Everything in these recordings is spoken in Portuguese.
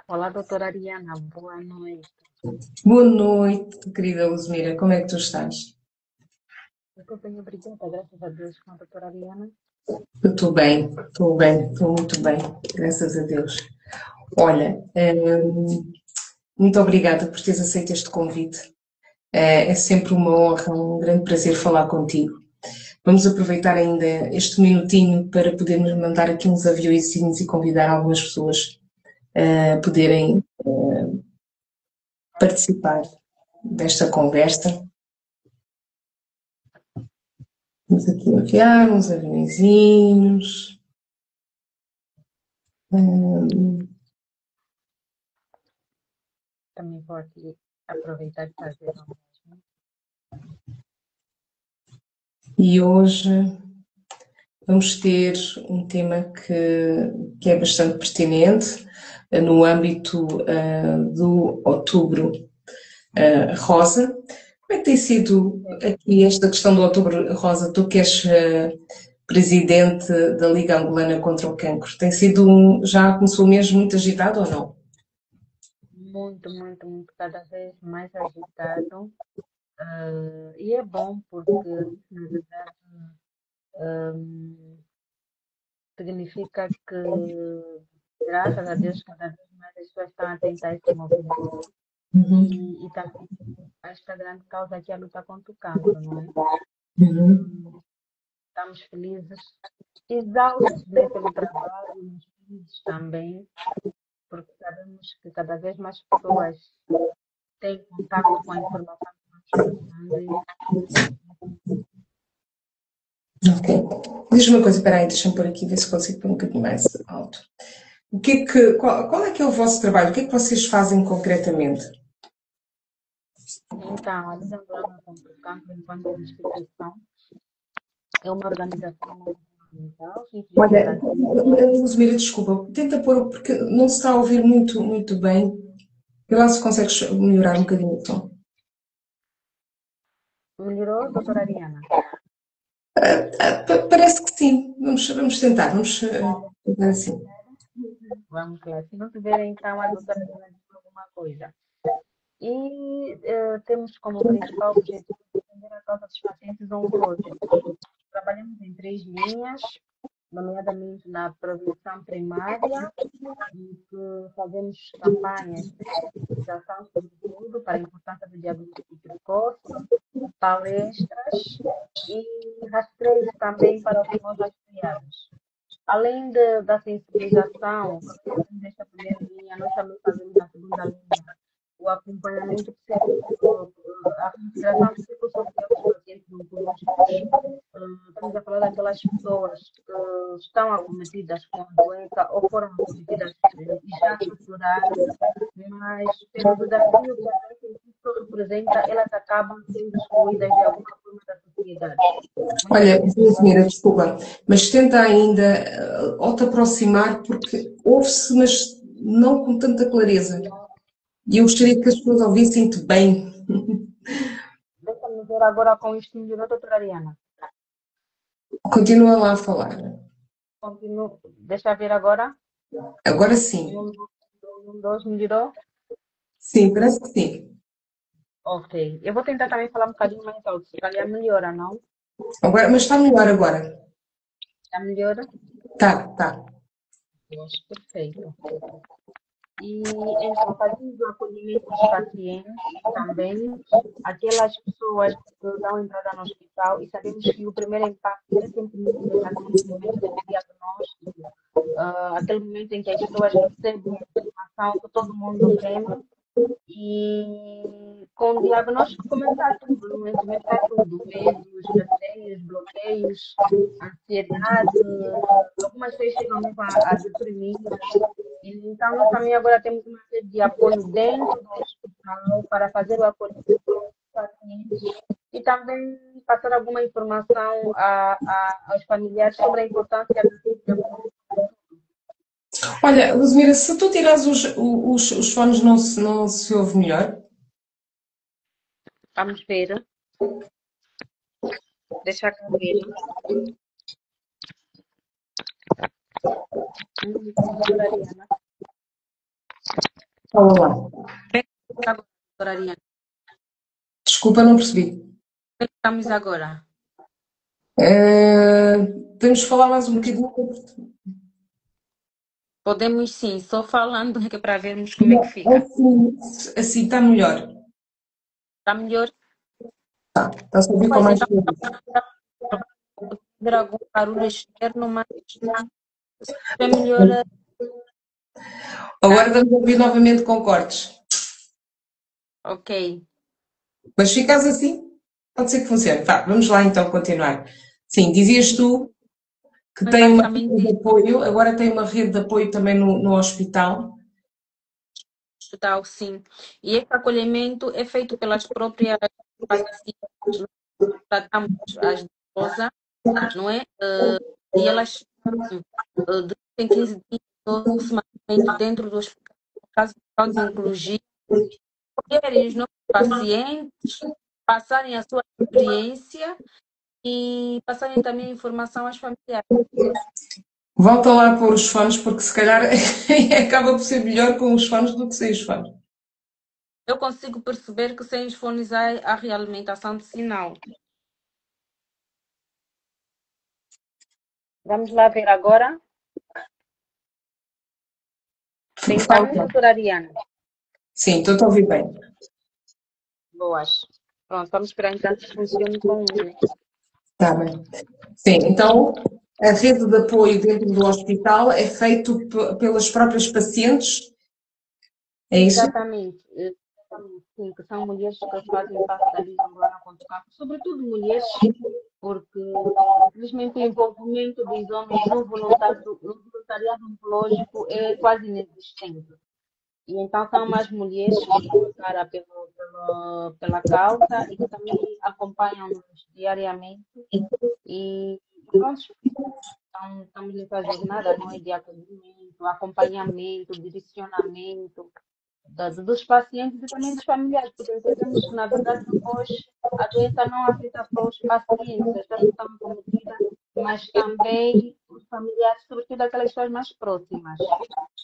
Olá, doutora Ariana, boa noite. Boa noite, querida Luzmira. Como é que tu estás? Eu estou bem, obrigada, graças a Deus, com a doutora Ariana. Eu estou muito bem, graças a Deus. Olha, muito obrigada por teres aceito este convite. É sempre uma honra, um grande prazer falar contigo. Vamos aproveitar ainda este minutinho para podermos mandar aqui uns aviõezinhos e convidar algumas pessoas a poderem participar desta conversa. Vamos aqui enviar uns aviõezinhos. Também vou aqui aproveitar e fazer o mesmo. E hoje vamos ter um tema que é bastante pertinente no âmbito do Outubro Rosa. Como é que tem sido aqui esta questão do Outubro Rosa? Tu que és presidente da Liga Angolana contra o Cancro, tem sido já começou mesmo muito agitado ou não? Muito, muito, muito, cada vez mais agitado. E é bom porque, na verdade, significa que, graças a Deus, cada vez mais as pessoas estão a tentar esse movimento. Uhum, E também esta grande causa que é a luta contra o cancro, não é? uhum. Estamos felizes, exaustos, né, pelo trabalho, mas felizes também, porque sabemos que cada vez mais pessoas têm contato com a informação que vamos passando e Ok. Diz-me uma coisa, espera aí, deixa-me pôr aqui, ver se consigo pôr um bocadinho mais alto. Qual é que é o vosso trabalho? O que é que vocês fazem concretamente? então a Liga Angolana contra o Cancro, enquanto instituição, é uma organização não governamental sem fins Olha, lucrativos. Luzmira, desculpa, tenta pôr, porque não se está a ouvir muito, muito bem. Vê lá se consegues melhorar um bocadinho o som. Melhorou, doutora Ariana? Parece que sim. Vamos tentar, vamos tentar assim. Vamos lá. Se não tiver, então, a doutora Ariana diz alguma coisa. E temos como principal objetivo defender a causa dos pacientes oncológicos. Trabalhamos em três linhas, nomeadamente na prevenção primária, em que fazemos campanhas de sensibilização, sobretudo, para a importância do diagnóstico precoce, palestras e rastreios também para os não rastreados. Além da sensibilização, quando fazemos esta primeira linha, nós também fazemos na segunda linha o acompanhamento psico, a recuperação psicossocial dos pacientes oncológicos. Estamos a falar daquelas pessoas que estão acometidas com a doença ou foram acometidas e já superaram, mas pelo desafio que a doença em si representa, elas acabam sendo excluídas de alguma forma da sociedade. Muitas Olha, vezes, Luzmira, desculpa, mas tenta ainda ou te aproximar, porque ouve-se, mas não com tanta clareza. E eu gostaria que as pessoas ouvissem-te bem. deixa-me ver agora com isto melhorou, doutora Ariana. Continua lá a falar. Continuo, deixa ver agora. Agora sim. Um, dois, melhorou? Sim, parece que sim. Ok. Eu vou tentar também falar um bocadinho mais alto, se calhar melhora, não? Agora, mas está melhor agora. Já melhora? Tá, tá. Eu acho perfeito. E então fazemos o acolhimento dos pacientes também, aquelas pessoas que dão entrada no hospital, e sabemos que o primeiro impacto é sempre muito negativo no momento do diagnóstico, aquele momento em que as pessoas recebem a informação que todo mundo teme. E com o diagnóstico começa tudo, começa tudo, medos, receios, bloqueios, ansiedade, algumas pessoas chegam mesmo a deprimir. Então, nós também agora temos uma rede de apoio dentro do hospital para fazer o acolhimento dos pacientes e também passar alguma informação aos familiares sobre a importância do diagnóstico. Olha, Luzmira, se tu tirares os fones não se ouve melhor? Vamos ver, deixa eu ver. Doutora Ariana. Fala lá. Agora, doutora Ariane, Desculpa, não percebi. como é que estamos agora? Temos de falar mais um bocadinho. Podemos sim, só falando que é para vermos como é que fica. Assim está melhor. Está melhor? Está-se a ouvir com Pois mais então, força. pode ter algum barulho externo, mas é melhor. Agora vamos ouvir novamente com cortes. Ok, Mas se ficas assim, pode ser que funcione. Vamos lá então continuar. Sim, dizias tu que mas tem uma basicamente rede de apoio, agora tem uma rede de apoio também no hospital. isso, tal, sim. E esse acolhimento é feito pelas próprias pacientes. Nós tratamos as idosas, não é? E elas em 15 dias ou semanalmente dentro do hospital, no caso de fraudes inclusivas, poderem os nossos pacientes passarem a sua experiência e passarem também informação às familiares. Volta lá a pôr os fones, porque se calhar acaba por ser melhor com os fones do que sem os fones. Eu consigo perceber que sem os fones há realimentação de sinal. Vamos lá ver agora. Fala Tentamos, lá. doutora Ariana. Sim, estou a ouvir bem. Boas. Pronto, vamos esperar então que funcione com um, né? Está bem. Sim, então a rede de apoio dentro do hospital é feito pelas próprias pacientes, é isso? Exatamente. Exatamente, sim, que são mulheres que fazem parte da Liga Angolana contra o Cancro, sobretudo mulheres, porque infelizmente o envolvimento dos homens no voluntariado oncológico é quase inexistente. E então são mais mulheres que dão a cara pela causa e que também acompanham-nos diariamente. E pronto, então, estamos nessa jornada, não é, de acolhimento, acompanhamento, direcionamento dos pacientes e também dos familiares, porque entendemos que, na verdade, depois a doença não afeta só os pacientes, as pessoas que estão cometidas, mas também os familiares, sobretudo aquelas pessoas mais próximas.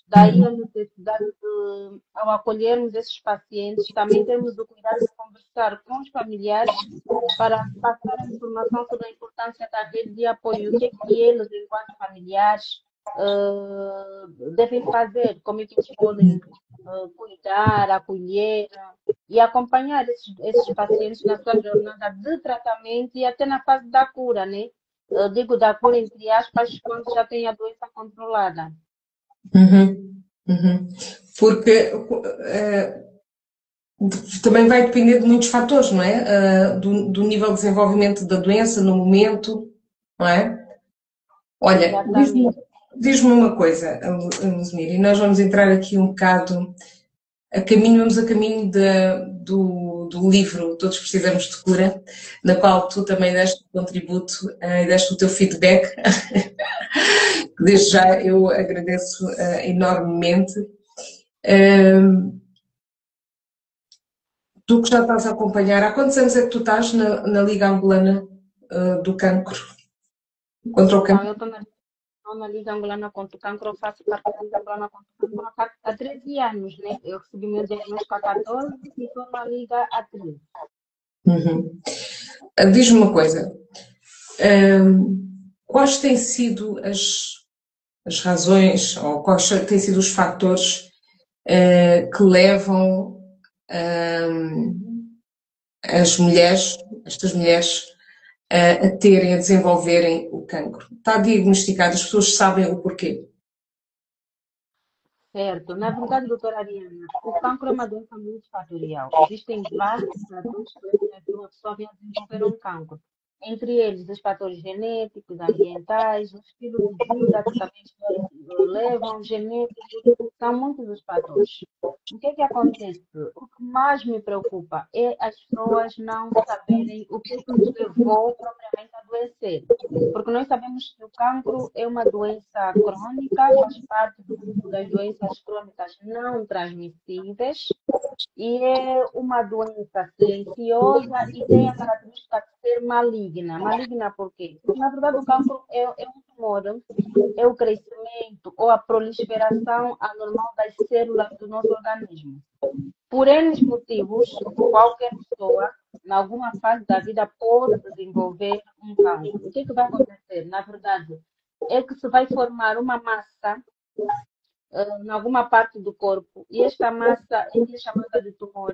Daí a necessidade de, ao acolhermos esses pacientes, também temos o cuidado de conversar com os familiares para passar a informação sobre a importância da rede de apoio, o que é que eles, enquanto familiares, devem fazer, como é que eles podem cuidar, acolher e acompanhar esses pacientes na sua jornada de tratamento e até na fase da cura, né? Eu digo da cura entre aspas, quando já tem a doença controlada. Uhum, uhum. Porque também vai depender de muitos fatores, não é? Do nível de desenvolvimento da doença no momento, não é? Olha, Exatamente. diz-me uma coisa, Luzmira, e nós vamos entrar aqui um bocado vamos a caminho do livro Todos Precisamos de Cura, na qual tu também deste o contributo e deste o teu feedback. Desde já eu agradeço enormemente. Tu que já estás a acompanhar, há quantos anos é que tu estás na Liga Angolana do Cancro? Contra o Então, cancro? eu estou na Liga Angolana contra o Cancro, eu faço parte da Liga Angolana contra o Cancro há 13 anos, né? Eu recebi meu diagnóstico há 14 e estou na Liga há 13. Uhum. Diz-me uma coisa, quais têm sido as razões ou quais têm sido os fatores que levam as mulheres, estas mulheres, a terem, a desenvolverem o cancro? Está diagnosticado, as pessoas sabem o porquê. Certo. Na verdade, doutora Ariana, o cancro é uma doença multifatorial. Existem vários fatores que levam a pessoa a desenvolver um cancro. Entre eles, os fatores genéticos, ambientais, o estilo de vida que também as pessoas levam, genéticos, são muitos os fatores. O que é que acontece? O que mais me preocupa é as pessoas não saberem o que é que nos levou propriamente a adoecer. Porque nós sabemos que o cancro é uma doença crônica, faz parte do grupo das doenças crônicas não transmissíveis e é uma doença silenciosa e tem a característica de ser maligna. Maligna por quê? Porque, na verdade, o cancro é um tumor é o crescimento ou a proliferação anormal das células do nosso organismo. Por N motivos, qualquer pessoa, em alguma fase da vida, pode desenvolver um cancro. O que vai acontecer? Na verdade, é que se vai formar uma massa em alguma parte do corpo, e esta massa é chamada de tumor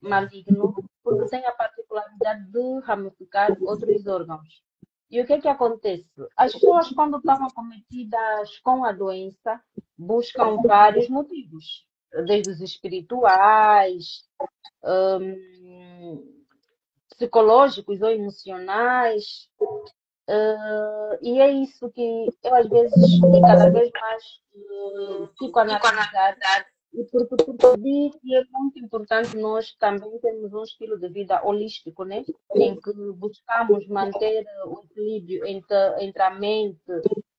maligno, porque tem a particularidade de ramificar outros órgãos. E o que acontece? As pessoas, quando estão acometidas com a doença, buscam vários motivos, desde os espirituais, psicológicos ou emocionais. E é isso que eu, às vezes, e cada vez mais, fico a analisar, e porque vi que é muito importante nós também termos um estilo de vida holístico, né? Em que buscamos manter o equilíbrio entre a mente,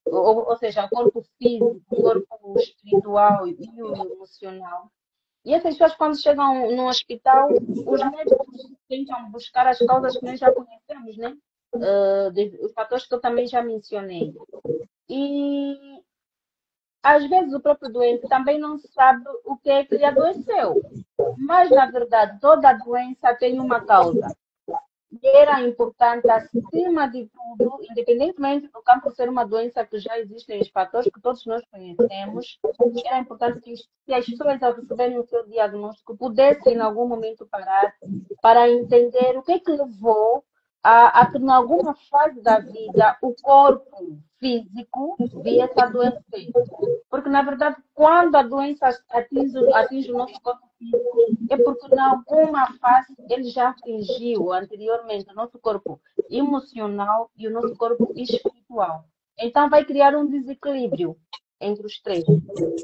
ou seja, o corpo físico, o corpo espiritual e o emocional. E essas pessoas, quando chegam no hospital, os médicos tentam buscar as causas que nós já conhecemos, né? Os fatores que eu também já mencionei. E às vezes o próprio doente também não sabe o que é que lhe adoeceu. Mas, na verdade, toda doença tem uma causa. E era importante, acima de tudo, independentemente do campo ser uma doença que já existem os fatores que todos nós conhecemos, era importante que as pessoas, ao receberem o seu diagnóstico, pudessem, em algum momento, parar para entender o que é que levou a que, em alguma fase da vida, o corpo físico viesse a adoecer. Porque, na verdade, quando a doença atinge o nosso corpo físico, é porque, em alguma fase, ele já atingiu anteriormente o nosso corpo emocional e o nosso corpo espiritual. Então, vai criar um desequilíbrio entre os três.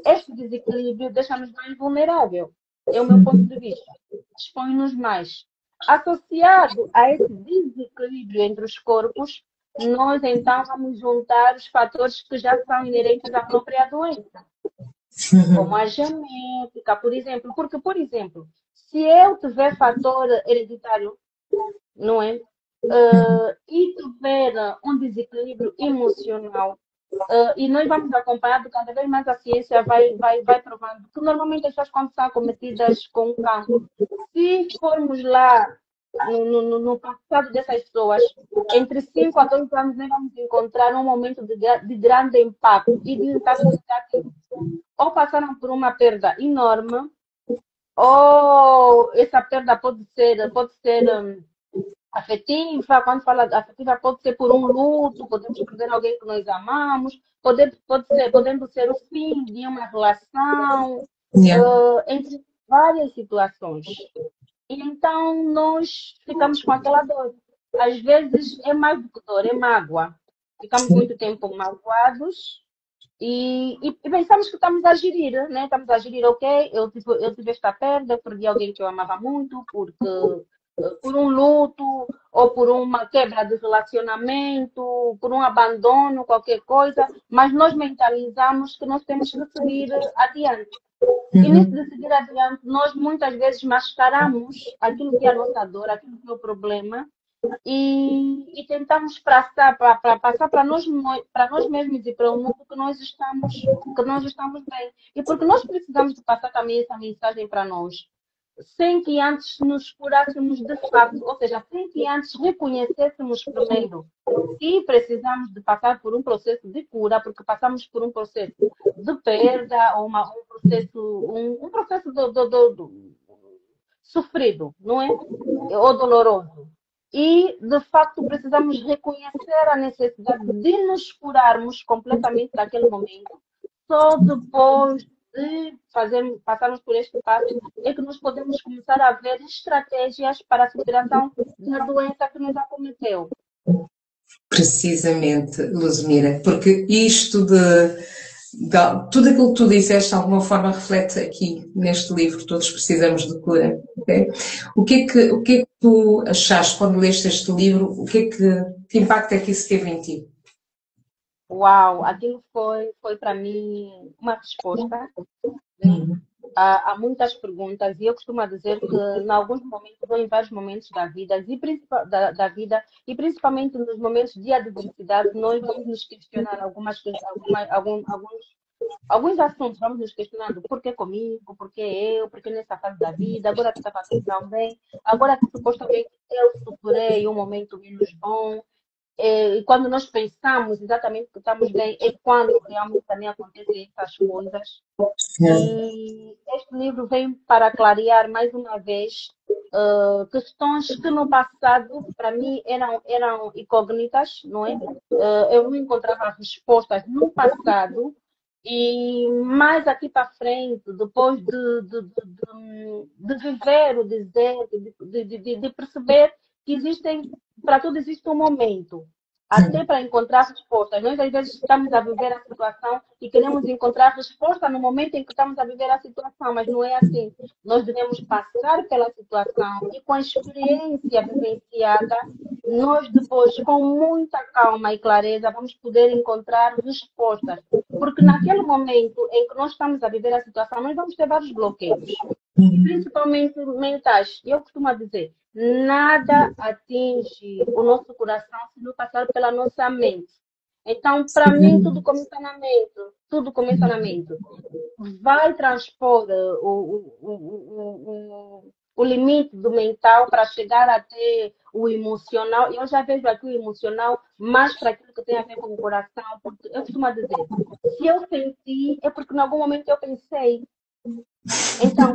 Este desequilíbrio deixa-nos mais vulnerável. É o meu ponto de vista. Expõe-nos mais. Associado a esse desequilíbrio entre os corpos, nós então vamos juntar os fatores que já são inerentes à própria doença, como a genética, por exemplo. Porque, por exemplo, se eu tiver fator hereditário, não é? E tiver um desequilíbrio emocional, e nós vamos acompanhando cada vez mais, a ciência vai provando que normalmente as pessoas, quando são acometidas com cancro, se formos lá no passado dessas pessoas, entre 5 a 2 anos, nós vamos encontrar um momento de grande impacto e de impacto negativo. Ou passaram por uma perda enorme, ou essa perda pode ser afetiva. Quando fala afetiva, pode ser por um luto, podemos perder alguém que nós amamos, podendo ser o fim de uma relação, entre várias situações. E então nós ficamos com aquela dor. Às vezes é mais do que dor, é mágoa. Ficamos muito tempo magoados e pensamos que estamos a gerir, né? Estamos a gerir, ok, eu tive esta perda, eu perdi alguém que eu amava muito, por um luto, ou por uma quebra de relacionamento, por um abandono, qualquer coisa, mas nós mentalizamos que nós temos que seguir adiante. E nisso de seguir adiante, nós muitas vezes mascaramos aquilo que é a nossa dor, aquilo que é o problema, e tentamos passar para nós mesmos e para o mundo que nós estamos bem. E porque nós precisamos de passar também essa mensagem para nós, sem que antes nos curássemos de fato, ou seja, sem que antes reconhecêssemos primeiro que precisamos de passar por um processo de cura, porque passamos por um processo de perda, ou um processo sofrido, não é? Ou doloroso. E, de facto, precisamos reconhecer a necessidade de nos curarmos completamente daquele momento. Só depois de passarmos por este passo é que nós podemos começar a ver estratégias para a superação da doença que nos acometeu. Precisamente, Luzmira, porque isto tudo aquilo que tu disseste de alguma forma reflete aqui neste livro, Todos Precisamos de Cura. Okay? O que é que tu achaste quando leste este livro? Que impacto é que isso teve em ti? Uau, aquilo foi para mim uma resposta, né? há muitas perguntas e eu costumo dizer que em alguns momentos, ou em vários momentos da vida, da vida, e principalmente nos momentos de adversidade, nós vamos nos questionar alguns assuntos, vamos nos questionando por que comigo, por que eu, por que nessa fase da vida, agora que estava tudo tão bem, agora que supostamente eu superei um momento menos bom. E quando nós pensamos exatamente que estamos bem, é quando realmente também acontecem essas coisas. E este livro vem para clarear mais uma vez questões que no passado, para mim, eram incógnitas, não é? Eu não encontrava respostas no passado, e mais aqui para frente, depois de viver o deserto, de perceber que existem, para tudo existe um momento até para encontrar respostas. Nós, às vezes, estamos a viver a situação e queremos encontrar resposta no momento em que estamos a viver a situação, mas não é assim. Nós devemos passar pela situação e, com a experiência vivenciada, nós depois, com muita calma e clareza, vamos poder encontrar respostas. Porque naquele momento em que nós estamos a viver a situação, nós vamos ter vários bloqueios, e principalmente mentais. Eu costumo dizer, nada atinge o nosso coração se não passar pela nossa mente. Então, para mim, tudo começa na mente. Tudo começa na mente. Vai transpor o limite do mental para chegar até o emocional. Eu já vejo aqui o emocional mais para aquilo que tem a ver com o coração. Porque eu costumo dizer, se eu senti, é porque em algum momento eu pensei. Então,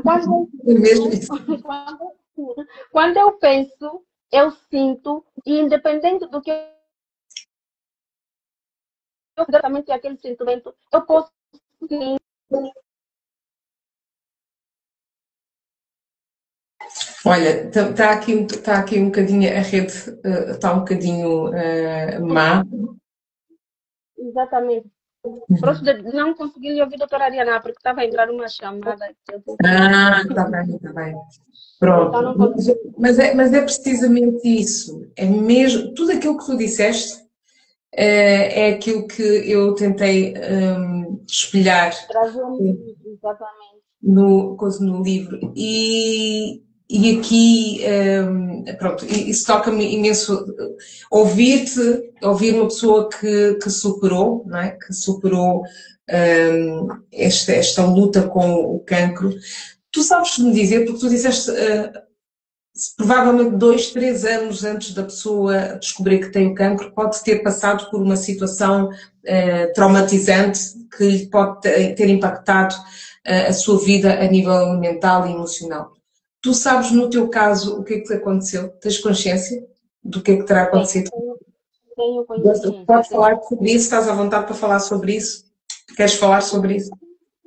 quando eu penso, eu sinto, e independente do que eu exatamente aquele sentimento, eu posso sim. Olha, tá aqui um bocadinho, a rede está um bocadinho má. Exatamente. Pronto, não consegui lhe ouvir, doutora Ariana, porque estava a entrar uma chamada. Está bem, está bem. Pronto. Então, Mas é precisamente isso. É mesmo, tudo aquilo que tu disseste é aquilo que eu tentei espelhar exatamente. no livro. E aqui, pronto, isso toca-me imenso ouvir uma pessoa que superou, não é? Que superou esta luta com o cancro. Tu sabes me dizer, porque tu disseste provavelmente 2, 3 anos antes da pessoa descobrir que tem o cancro, pode ter passado por uma situação traumatizante que lhe pode ter impactado a sua vida a nível mental e emocional. Tu sabes, no teu caso, o que é que te aconteceu? Tens consciência do que é que terá acontecido? Tenho consciência. Podes falar sobre isso? Estás à vontade para falar sobre isso? Queres falar sobre isso?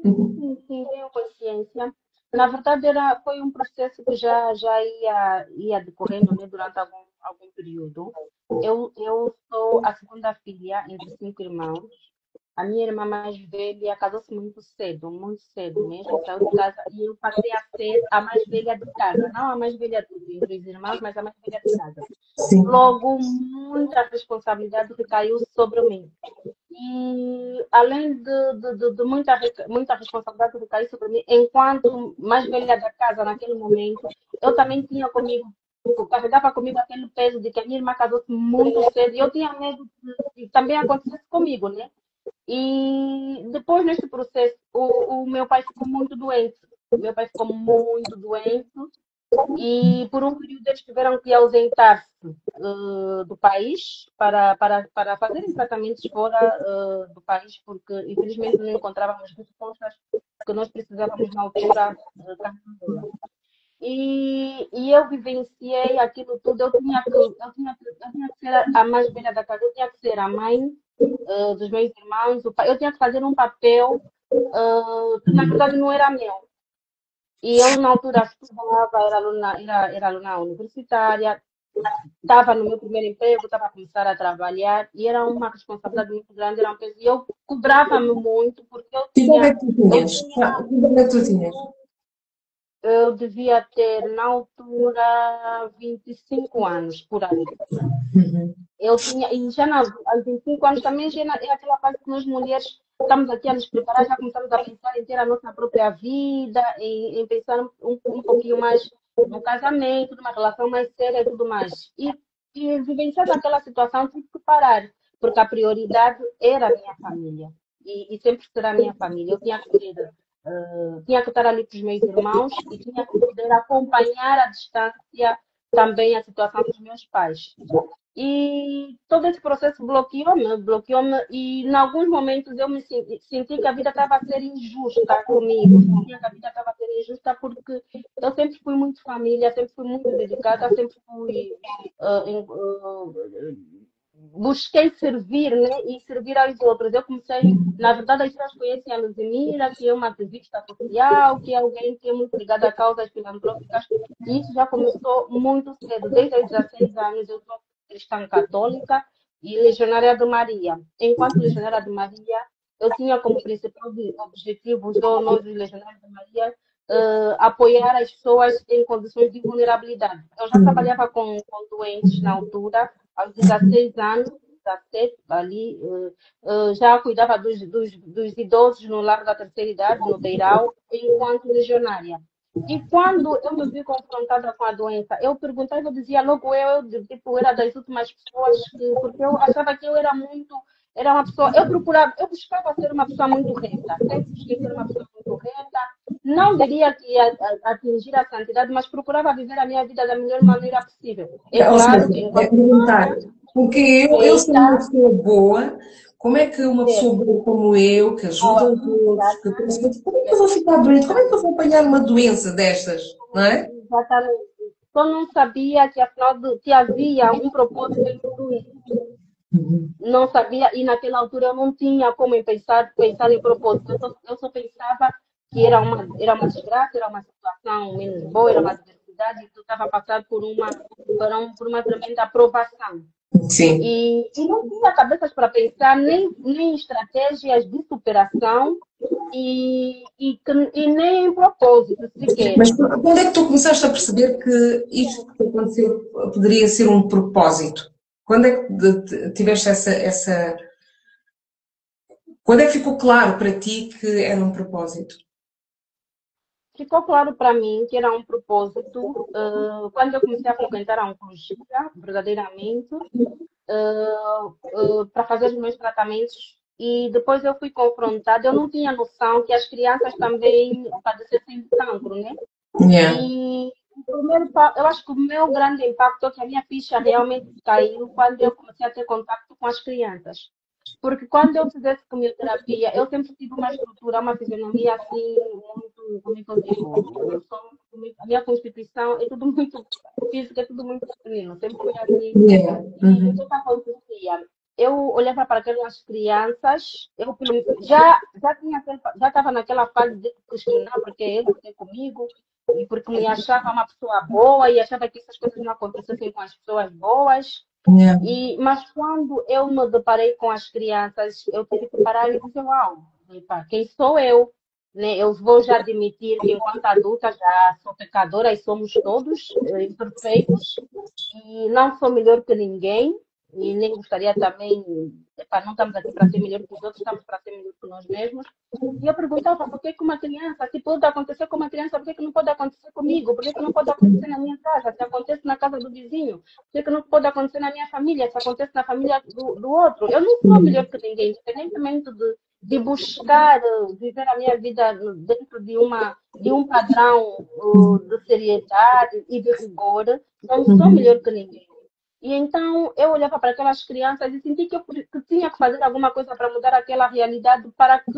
Sim, tenho consciência. Na verdade, foi um processo que já ia decorrendo, né, durante algum período. Eu sou a segunda filha entre 5 irmãos. A minha irmã mais velha casou-se muito cedo mesmo, saiu de casa e eu passei a ser a mais velha de casa. Não a mais velha entre os irmãos, mas a mais velha de casa. Sim. Logo, muita responsabilidade recaiu sobre mim. E além de muita responsabilidade que caiu sobre mim, enquanto mais velha da casa naquele momento, eu também tinha comigo, carregava comigo aquele peso de que a minha irmã casou-se muito cedo e eu tinha medo de também acontecesse comigo, né? E depois, nesse processo, o meu pai ficou muito doente. O meu pai ficou muito doente e por um período eles tiveram que ausentar-se do país para fazerem tratamentos fora do país, porque infelizmente não encontrávamos respostas que nós precisávamos na altura e eu vivenciei aquilo tudo. Eu tinha que ser a mais velha da casa, eu tinha que ser a mãe dos meus irmãos, eu tinha que fazer um papel que na verdade não era meu. E eu, na altura, estudava, era aluna universitária, estava no meu primeiro emprego, estava a começar a trabalhar e era uma responsabilidade muito grande, era um peso. E eu cobrava-me muito porque eu tinha. Eu devia ter, na altura, 25 anos, por aí. Eu tinha, e já aos 25 anos também já é aquela fase que nós mulheres estamos aqui a nos preparar, já começamos a pensar em ter a nossa própria vida, em pensar um pouquinho mais no casamento, numa relação mais séria e tudo mais. E vivenciando aquela situação, tive que parar, porque a prioridade era a minha família. E sempre será a minha família. Eu tinha que ter, tinha que estar ali com os meus irmãos e tinha que poder acompanhar à distância também a situação dos meus pais. E todo esse processo bloqueou-me, e em alguns momentos eu me senti que a vida estava a ser injusta comigo, sentia que a vida estava a ser injusta porque eu sempre fui muito família, sempre fui muito dedicada, sempre fui, busquei servir, né, e servir aos outros. Eu comecei, na verdade, as pessoas conhecem a Luzimira, que é uma ativista social, que é alguém que é muito ligada a causas filantrópicas, e isso já começou muito cedo. Desde os 16 anos eu sou cristã católica e legionária de Maria. Enquanto legionária de Maria, eu tinha como principal objetivo, nós, os legionários de Maria, apoiar as pessoas em condições de vulnerabilidade. Eu já trabalhava com doentes na altura, aos 16 anos, 17, ali, já cuidava dos idosos no lar da terceira idade, no Beiral, enquanto legionária. E quando eu me vi confrontada com a doença, eu perguntava, eu dizia logo tipo, era das últimas pessoas porque eu achava que eu era uma pessoa, eu buscava ser uma pessoa muito reta, sempre busquei ser uma pessoa muito reta, não diria que ia atingir a santidade, mas procurava viver a minha vida da melhor maneira possível. É Ou claro seja, que é enquanto perguntar, porque eu sou uma feita, pessoa boa, como é que uma pessoa boa como eu, que ajuda boa, os outros, que exatamente, como é que eu vou ficar doente? Como é que eu exatamente. vou apanhar uma doença destas, não é? Exatamente. Só não sabia que, afinal, que havia um propósito em tudo isso. Não sabia, e naquela altura eu não tinha como pensar em propósito. Eu só pensava que era uma desgraça, era uma situação menos boa, era uma adversidade, e tu estava passando por uma tremenda aprovação. Sim. E não tinha cabeças para pensar nem estratégias de superação e nem em propósito sequer. Mas quando é que tu começaste a perceber que isto que te aconteceu poderia ser um propósito? Quando é que tiveste essa. Quando é que ficou claro para ti que era um propósito? Ficou claro para mim que era um propósito quando eu comecei a frequentar a oncologia, verdadeiramente, para fazer os meus tratamentos. E depois eu fui confrontada, eu não tinha noção que as crianças também padecessem de cancro, né? Yeah. E eu acho que o meu grande impacto é que a minha ficha realmente caiu quando eu comecei a ter contato com as crianças. Porque quando eu fizesse quimioterapia, eu sempre tive uma estrutura, uma fisionomia assim, muito, como é que eu digo? A minha constituição é tudo muito física, é tudo muito pequenino, sempre foi assim. Yeah. E o que que acontecia? Eu olhava para aquelas crianças, já estava naquela fase de questionar porque ele, porque comigo, e porque me achava uma pessoa boa e achava que essas coisas não acontecessem com as pessoas boas. Yeah. Mas quando eu me deparei com as crianças, eu tive que parar e dizer, uau, epa, quem sou eu? Né? Eu vou já admitir que enquanto adulta já sou pecadora e somos todos imperfeitos e não sou melhor que ninguém e nem gostaria também, epa, não estamos aqui para ser melhor que os outros, estamos para ser melhor que nós mesmos. E eu perguntava, por que que uma criança, se pode acontecer com uma criança, por que que não pode acontecer comigo? Por que que não pode acontecer na minha casa? Se acontece na casa do vizinho, por que que não pode acontecer na minha família? Se acontece na família do outro? Eu não sou melhor que ninguém, independentemente de buscar viver a minha vida dentro de um padrão de seriedade e de rigor, não sou melhor que ninguém. E então eu olhava para aquelas crianças e senti que tinha que fazer alguma coisa para mudar aquela realidade para que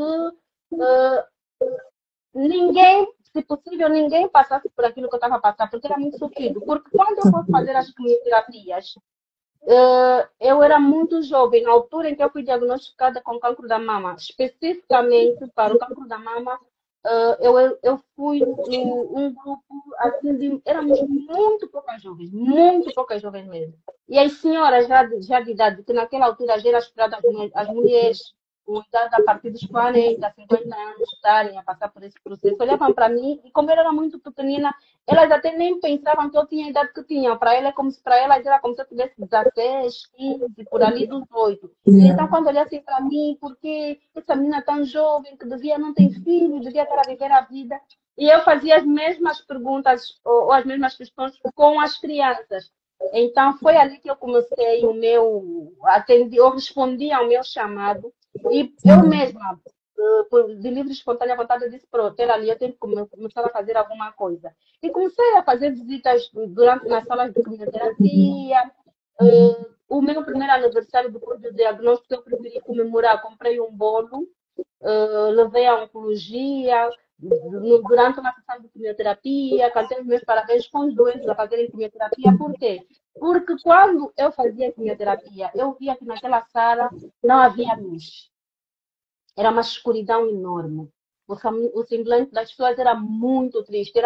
ninguém, se possível, ninguém passasse por aquilo que eu estava passando, porque era muito sofrido. Porque quando eu fui fazer as quimioterapias, eu era muito jovem, na altura em que eu fui diagnosticada com cancro da mama, especificamente para o cancro da mama, eu fui em um grupo assim éramos muito poucas jovens mesmo. E as senhoras já de idade, que naquela altura já era esperada as mulheres idade a partir dos 40, 50 anos estarem a passar por esse processo, olhavam para mim e como eu era muito pequenina, elas até nem pensavam que eu tinha a idade que tinha. Para ela é como se para elas era como se eu tivesse 16, 15, por ali dos 8. E então quando olhassem para mim, porque essa menina tão jovem que devia não ter filhos, devia estar a viver a vida. E eu fazia as mesmas perguntas ou as mesmas questões com as crianças. Então foi ali que eu comecei o meu, atendi, eu respondi ao meu chamado e eu mesma, de livre e espontânea vontade, eu disse, pronto, era ali, eu tenho que começar a fazer alguma coisa. E comecei a fazer visitas durante nas salas de quimioterapia. O meu primeiro aniversário depois do diagnóstico eu preferi comemorar, comprei um bolo, levei à oncologia, durante uma sessão de quimioterapia, cantei os meus parabéns com os doentes a fazerem quimioterapia. Por quê? Porque quando eu fazia quimioterapia, eu via que naquela sala não havia luz. Era uma escuridão enorme. O semblante das pessoas era muito triste,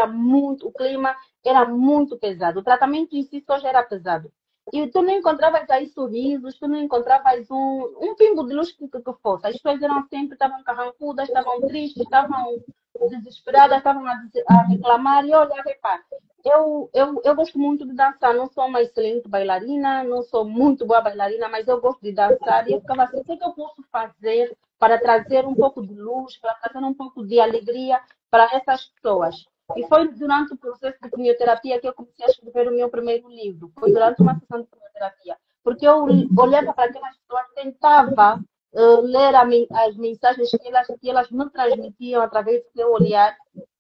o clima era muito pesado. O tratamento em si só já era pesado. E tu não encontravas aí sorrisos, tu não encontravas um pingo de luz que fosse. As pessoas eram sempre, estavam carrancudas, estavam tristes, estavam desesperadas, estavam a reclamar. E olha, repara, eu gosto muito de dançar, não sou uma excelente bailarina, não sou muito boa bailarina, mas eu gosto de dançar. E eu ficava assim, o que é que eu posso fazer para trazer um pouco de luz, para trazer um pouco de alegria para essas pessoas? E foi durante o processo de quimioterapia que eu comecei a escrever o meu primeiro livro. Foi durante uma sessão de quimioterapia. Porque eu olhava para aquelas pessoas, tentava ler as mensagens que elas me transmitiam através do seu olhar.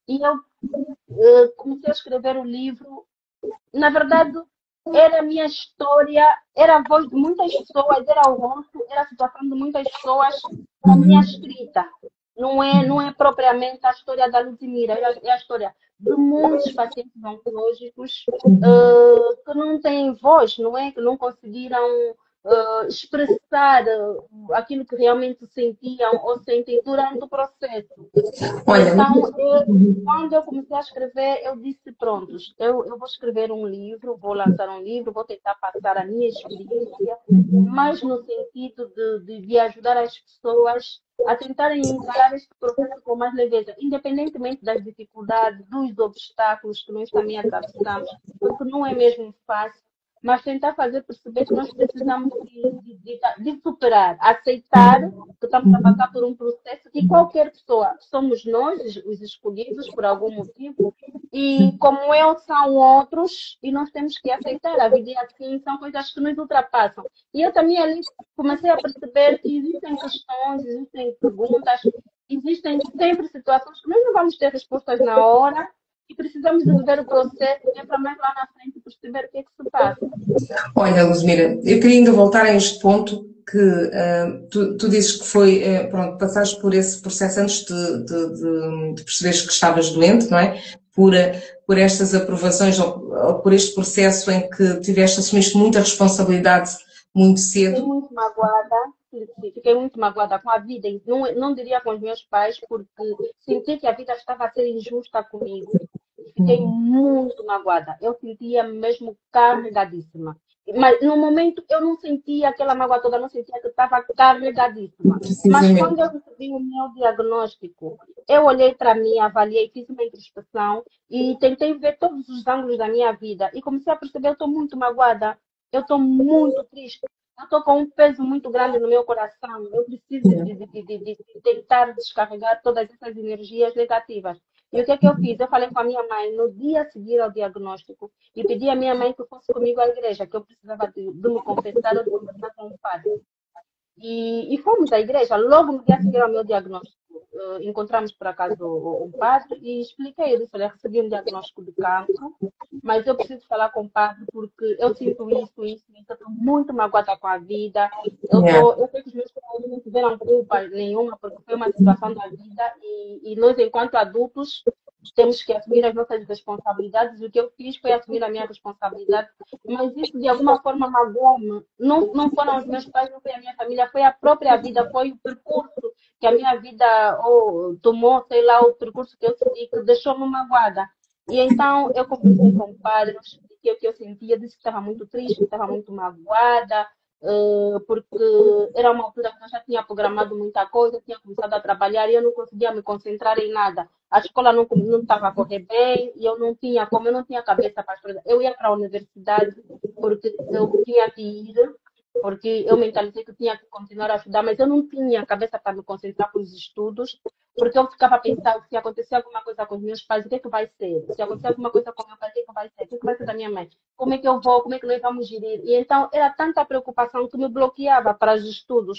E eu comecei a escrever o livro. Na verdade, era a minha história, era a voz de muitas pessoas, era o rosto, era a situação de muitas pessoas na minha escrita. Não é propriamente a história da Luzimira, é a história de muitos pacientes oncológicos que não têm voz, não é? Que não conseguiram expressar aquilo que realmente sentiam ou sentem durante o processo. Olha, Então, quando eu comecei a escrever, eu disse, pronto, eu vou escrever um livro, vou lançar um livro, vou tentar passar a minha experiência, mas no sentido de ajudar as pessoas a tentarem encarar este processo com mais leveza, independentemente das dificuldades, dos obstáculos que nós também atravessamos, porque não é mesmo fácil, mas tentar fazer perceber que nós precisamos de superar, aceitar que estamos a passar por um processo que qualquer pessoa, somos nós os escolhidos por algum motivo, e como eu, são outros, e nós temos que aceitar. A vida é assim, são coisas que nos ultrapassam. E eu também ali comecei a perceber que existem questões, existem perguntas, existem sempre situações que nós não vamos ter respostas na hora, e precisamos de viver o processo, e é para mais lá na frente perceber o que é que se passa. olha, Luzmira, eu queria ainda voltar a este ponto que tu dizes que foi, pronto, passaste por esse processo antes de perceberes que estavas doente, não é? Por estas aprovações ou por este processo em que assumiste muita responsabilidade muito Fiquei cedo. muito magoada, fiquei muito magoada com a vida, não diria com os meus pais, porque senti que a vida estava a ser injusta comigo. Fiquei muito magoada. Eu sentia mesmo carregadíssima. Mas no momento eu não sentia aquela mágoa toda, não sentia que estava carregadíssima. Mas quando Precisamente. eu recebi o meu diagnóstico, eu olhei para mim, avaliei, fiz uma introspecção e tentei ver todos os ângulos da minha vida e comecei a perceber que eu estou muito magoada, eu estou muito triste. Eu estou com um peso muito grande no meu coração. Eu preciso de tentar descarregar todas essas energias negativas. E o que é que eu fiz? Eu falei com a minha mãe no dia a seguir ao diagnóstico e pedi à minha mãe que fosse comigo à igreja, que eu precisava de me confessar ou de conversar com o padre. E fomos à igreja. Logo no dia a seguir ao meu diagnóstico, encontramos por acaso um padre e expliquei. Eu disse: olha, recebi um diagnóstico de cancro, mas eu preciso falar com o padre porque eu sinto isso. Eu estou muito magoada com a vida. Yeah. Eu sei que os meus pais não tiveram culpa nenhuma porque foi uma situação da vida e nós, enquanto adultos, temos que assumir as nossas responsabilidades. O que eu fiz foi assumir a minha responsabilidade, mas isso de alguma forma magoou-me. Não foram os meus pais, não foi a minha família, foi a própria vida, foi o percurso que a minha vida tomou, sei lá, o percurso que eu segui, que deixou-me magoada. E então eu conversei com o padre, eu expliquei o que eu sentia, disse que estava muito triste, que estava muito magoada, porque era uma altura que eu já tinha programado muita coisa, tinha começado a trabalhar e eu não conseguia me concentrar em nada. A escola não estava a correr bem e eu não tinha, como eu não tinha cabeça para as coisas, eu ia para a universidade porque eu tinha que ir, porque eu mentalizei que eu tinha que continuar a estudar, mas eu não tinha cabeça para me concentrar para os estudos, porque eu ficava a pensar se acontecer alguma coisa com os meus pais, o que é que vai ser? Se acontecer alguma coisa com o meu pai, o que é que vai ser? O que é que vai ser da minha mãe? Como é que eu vou? Como é que nós vamos gerir? E então era tanta preocupação que me bloqueava para os estudos.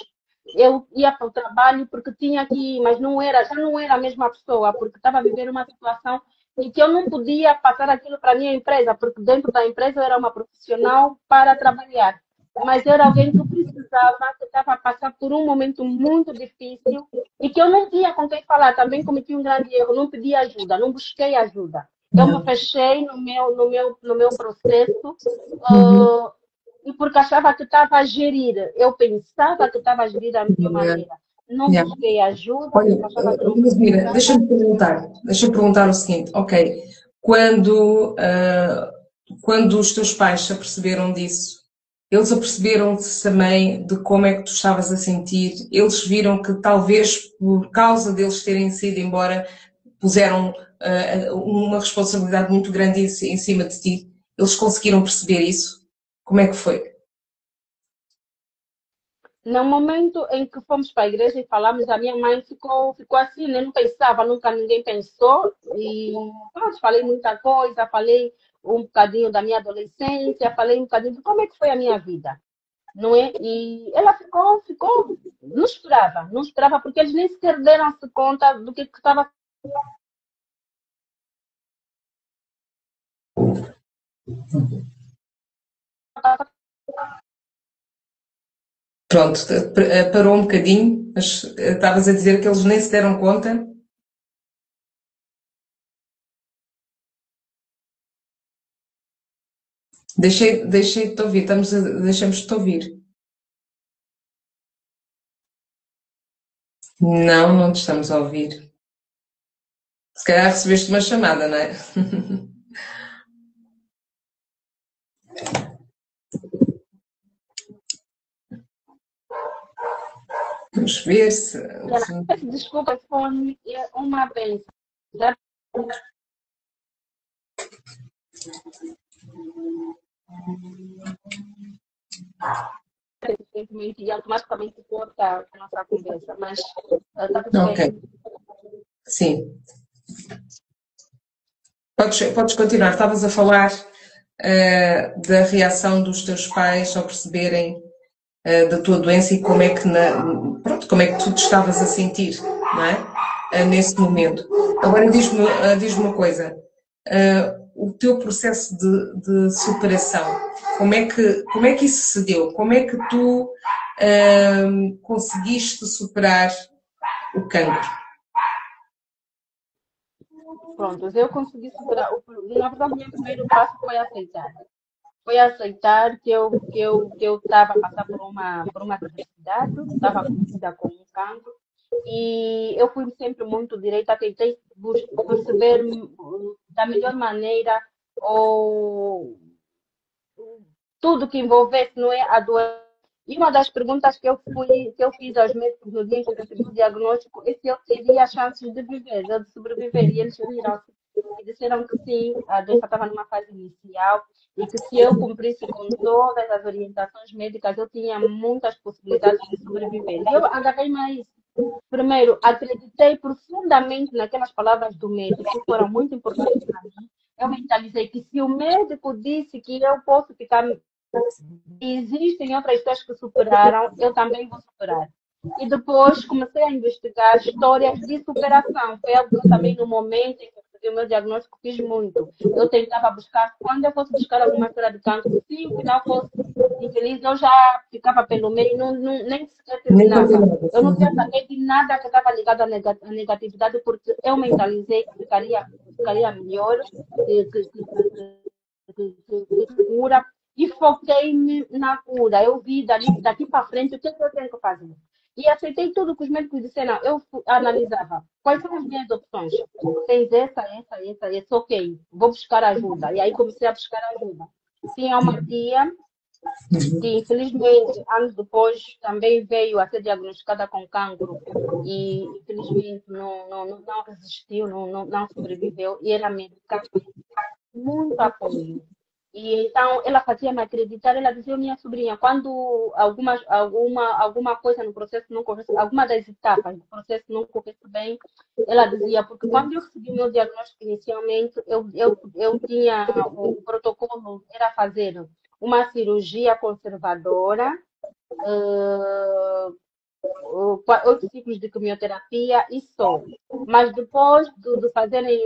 Eu ia para o trabalho porque tinha que ir, mas não era, já não era a mesma pessoa, porque estava a viver uma situação em que eu não podia passar aquilo para a minha empresa, porque dentro da empresa eu era uma profissional para trabalhar. Mas era alguém que precisava, que estava a passar por um momento muito difícil e que eu não tinha com quem falar. Também cometi um grande erro, não pedi ajuda, não busquei ajuda. Eu me fechei no meu processo, Uhum. e porque achava que estava a gerir. Eu pensava que estava a gerir da melhor Yeah, maneira. Não yeah. busquei ajuda, Olha, porque achava que não Yasmina, precisava. deixa-me perguntar o seguinte, ok, quando, quando os teus pais se aperceberam disso, eles aperceberam-se também de como é que tu estavas a sentir, eles viram que talvez por causa deles terem sido embora, puseram uma responsabilidade muito grande em cima de ti, eles conseguiram perceber isso? Como é que foi? No momento em que fomos para a igreja e falamos, a minha mãe ficou assim, né? Não pensava, nunca ninguém pensou. E pronto, falei muita coisa, falei um bocadinho da minha adolescência, falei um bocadinho de como é que foi a minha vida, não é? E ela não esperava, porque eles nem sequer deram-se conta do que estava. Pronto, parou um bocadinho, mas estavas a dizer que eles nem se deram conta. Deixei de te ouvir, deixamos de te ouvir. Não, não te estamos a ouvir. Se calhar recebeste uma chamada, não é? Vamos ver se. Peço desculpa, foi uma vez. Já recentemente e automaticamente corta a nossa conversa, mas está tudo Ok, bem. sim. Podes continuar. Estavas a falar da reação dos teus pais ao perceberem da tua doença e como é que pronto, como é que tu te estavas a sentir, não é? Nesse momento. Agora diz-me uma coisa. O teu processo de superação, como é que isso se deu? Como é que tu conseguiste superar o cancro? Pronto, eu consegui superar. Na verdade, o meu primeiro passo foi aceitar. Foi aceitar que eu estava a passar por uma adversidade, estava cometida com um cancro, e eu fui sempre muito direita, tentei perceber da melhor maneira ou tudo que envolvesse, não é, a doença. E uma das perguntas que eu fiz aos médicos no dia em que eu recebi o diagnóstico é se eu teria chances de viver, de sobreviver. E eles riram-se e disseram que sim, a doença estava numa fase inicial e que se eu cumprisse com todas as orientações médicas, eu tinha muitas possibilidades de sobreviver. E eu agarrei-me a isso. Primeiro, acreditei profundamente naquelas palavras do médico, que foram muito importantes para mim. Eu mentalizei que se o médico disse que eu posso ficar, existem outras pessoas que superaram, eu também vou superar. E depois comecei a investigar histórias de superação. Foi algo que eu também, no momento em que eu recebi o meu diagnóstico, fiz muito. Eu tentava buscar, quando eu fosse buscar alguma história de cancro, se o final fosse infeliz, eu já ficava pelo meio, nem sequer Nem fazer terminava. nada. Eu não queria saber de nada que estava ligado à negatividade, porque eu mentalizei que ficaria melhor, que cura, e foquei-me na cura. Eu vi daqui para frente o que eu tenho que fazer. E aceitei tudo que os médicos disseram. Eu analisava quais são as minhas opções. Tens essa, ok. Vou buscar ajuda. E aí comecei a buscar ajuda. Tinha uma tia que infelizmente, anos depois, também veio a ser diagnosticada com cancro e infelizmente não resistiu, não sobreviveu e era médica, muito apoio. E então ela fazia-me acreditar, ela dizia, minha sobrinha, quando alguma coisa no processo não corresse, alguma das etapas do processo não corresse bem, ela dizia, porque quando eu recebi o meu diagnóstico inicialmente, eu tinha, o protocolo era fazer uma cirurgia conservadora, 8 ciclos de quimioterapia e só. Mas depois de fazerem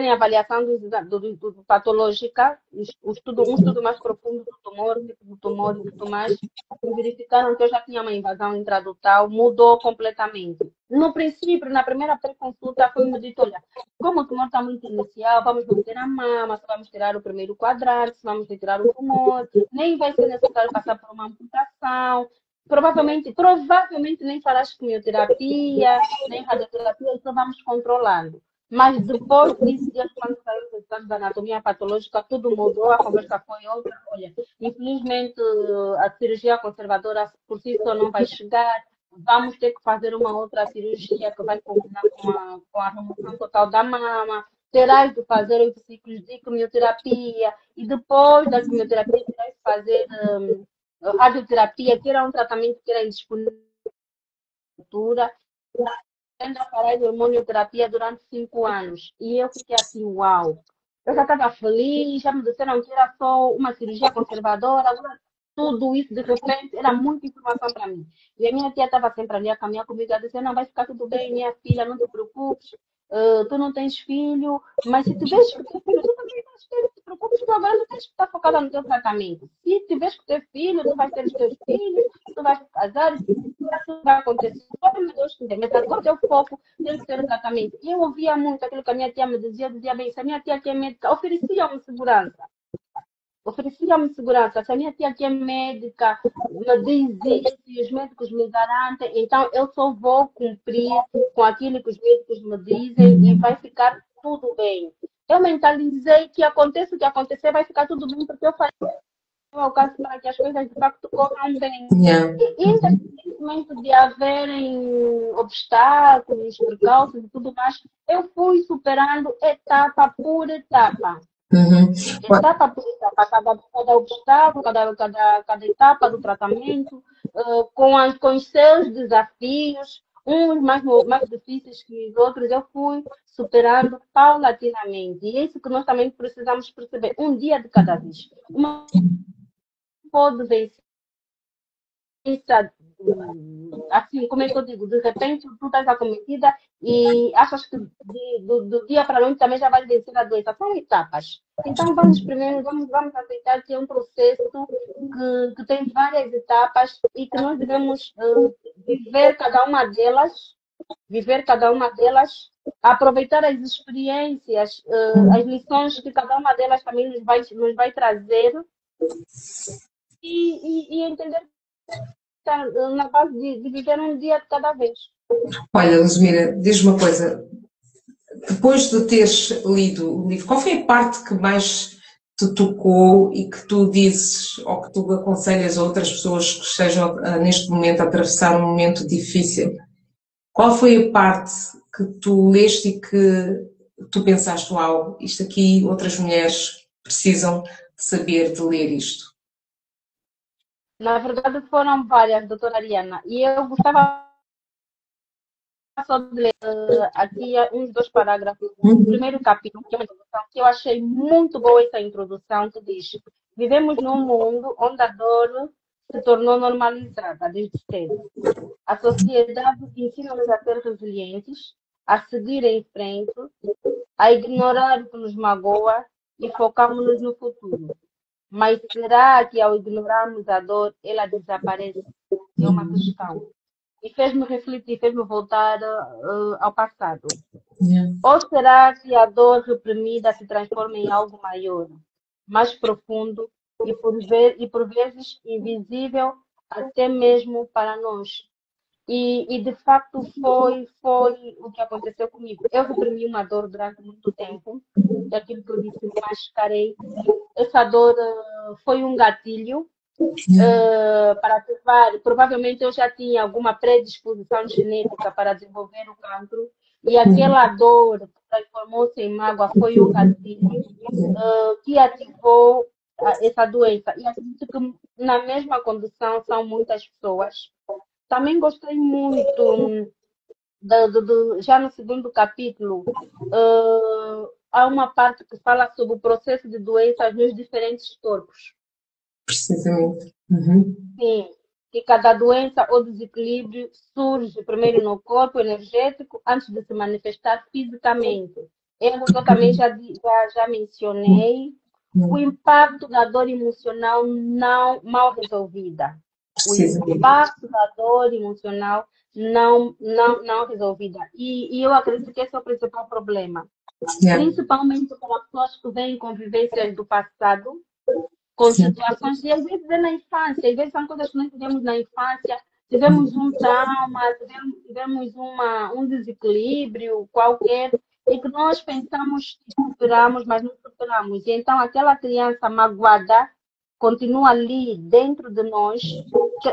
a avaliação do patológica, um estudo mais profundo do tumor, tipo do tumor e tudo mais, verificaram que eu já tinha uma invasão intradutal, mudou completamente. No princípio, na primeira pré-consulta, foi-me dito, olha, como o tumor está muito inicial, vamos manter a mama, só vamos tirar o primeiro quadrante, vamos retirar o tumor, nem vai ser necessário passar por uma amputação, provavelmente nem farás quimioterapia, nem radioterapia, só vamos controlando. Mas depois disso, Deus, quando saiu o resultado da anatomia patológica, tudo mudou, a conversa foi outra. Olha, infelizmente, a cirurgia conservadora por si só não vai chegar. Vamos ter que fazer uma outra cirurgia que vai combinar com a remoção total da mama. Terás de fazer 8 ciclos de quimioterapia e depois da quimioterapia terás de fazer radioterapia, que era um tratamento que era indisponível ainda parei de hormonioterapia durante 5 anos. E eu fiquei assim, uau. Eu já estava feliz, já me disseram que era só uma cirurgia conservadora, agora tudo isso de repente era muita informação para mim. E a minha tia estava sempre ali a caminhar comigo, a dizer, não, vai ficar tudo bem, minha filha, não te preocupes, tu não tens filho, mas se tiveres que ter filho, tu também vais ter, não te preocupes, tu agora tu tens que estar focada no teu tratamento. Se tiveres que ter filho, tu vais ter os teus filhos, tu vais te casar, isso vai acontecer. Só que Deus quiser, mas agora o teu foco tem que ser o tratamento. E eu ouvia muito aquilo que a minha tia me dizia, dizia bem, se a minha tia que é médica, oferecia-me segurança. Oferecia-me segurança. Se a minha tia que é médica me diz isto e os médicos me garantem, então eu só vou cumprir com aquilo que os médicos me dizem e vai ficar tudo bem. Eu mentalizei que aconteça o que acontecer, vai ficar tudo bem, porque eu falei ao caso para que as coisas de facto corram bem. Yeah. E independentemente de haverem obstáculos, percalços e tudo mais, eu fui superando etapa por etapa. Uhum. Etapa por etapa, cada obstáculo, cada etapa do tratamento, com os seus desafios, uns mais difíceis que os outros, eu fui superando paulatinamente. E é isso que nós também precisamos perceber, um dia de cada vez. Uma pode vencer, assim, como é que eu digo, de repente tu estás acometida e achas que do dia para a noite também já vais vencer a doença. São etapas. Então vamos primeiro, vamos aceitar que é um processo que tem várias etapas e que nós devemos viver cada uma delas, aproveitar as experiências, as lições que cada uma delas também nos vai trazer e entender que está na base de viver um dia de cada vez. Olha, Luzmira, diz-me uma coisa. Depois de teres lido o livro, qual foi a parte que mais te tocou e que tu dizes ou que tu aconselhas a outras pessoas que estejam neste momento a atravessar um momento difícil? Qual foi a parte que tu leste e que tu pensaste, uau, isto aqui outras mulheres precisam de saber, de ler isto? Na verdade, foram várias, doutora Ariana, e eu gostava só de ler aqui uns 2 parágrafos. O primeiro capítulo, que é uma introdução, que eu achei muito boa essa introdução, que diz: vivemos num mundo onde a dor se tornou normalizada desde cedo. A sociedade ensina-nos a ser resilientes, a seguir em frente, a ignorar o que nos magoa e focarmos no futuro. Mas será que ao ignorarmos a dor, ela desaparece? É uma questão. E fez-me refletir, fez-me voltar ao passado. Yeah. Ou será que a dor reprimida se transforma em algo maior, mais profundo e por vezes invisível até mesmo para nós? E de facto foi o que aconteceu comigo. Eu reprimi uma dor durante muito tempo, daquilo que eu disse, mascarei, essa dor foi um gatilho para ativar. Provavelmente eu já tinha alguma predisposição genética para desenvolver o cancro, e aquela dor que transformou-se em mágoa foi um gatilho que ativou essa doença. E acredito que na mesma condição são muitas pessoas. Também gostei muito já no segundo capítulo, há uma parte que fala sobre o processo de doenças nos diferentes corpos. Precisamente. Uhum. Sim, que cada doença ou desequilíbrio surge primeiro no corpo energético antes de se manifestar fisicamente. Eu também já mencionei o impacto da dor emocional não mal resolvida. O impacto da dor emocional não resolvida. E eu acredito que esse é o principal problema. Principalmente para pessoas que vêm com vivências do passado, com situações, e às vezes é na infância, às vezes são coisas que nós tivemos na infância, tivemos um trauma, tivemos um desequilíbrio qualquer, e que nós pensamos que superamos, mas não superamos. E então aquela criança magoada continua ali dentro de nós,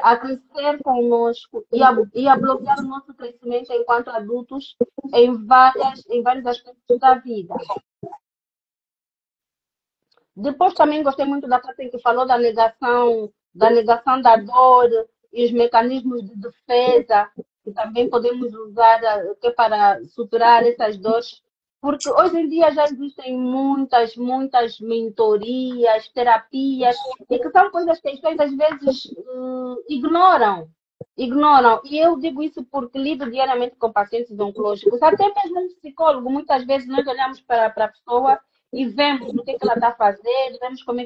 a crescer conosco e a bloquear o nosso crescimento enquanto adultos em vários aspectos da vida. Depois também gostei muito da parte em que falou da negação da dor e os mecanismos de defesa que também podemos usar para superar essas dores, porque hoje em dia já existem muitas mentorias, terapias, e que são coisas que as pessoas às vezes ignoram. E eu digo isso porque lido diariamente com pacientes oncológicos, até mesmo um psicólogo. Muitas vezes nós olhamos para a pessoa e vemos o que ela está fazendo, vemos como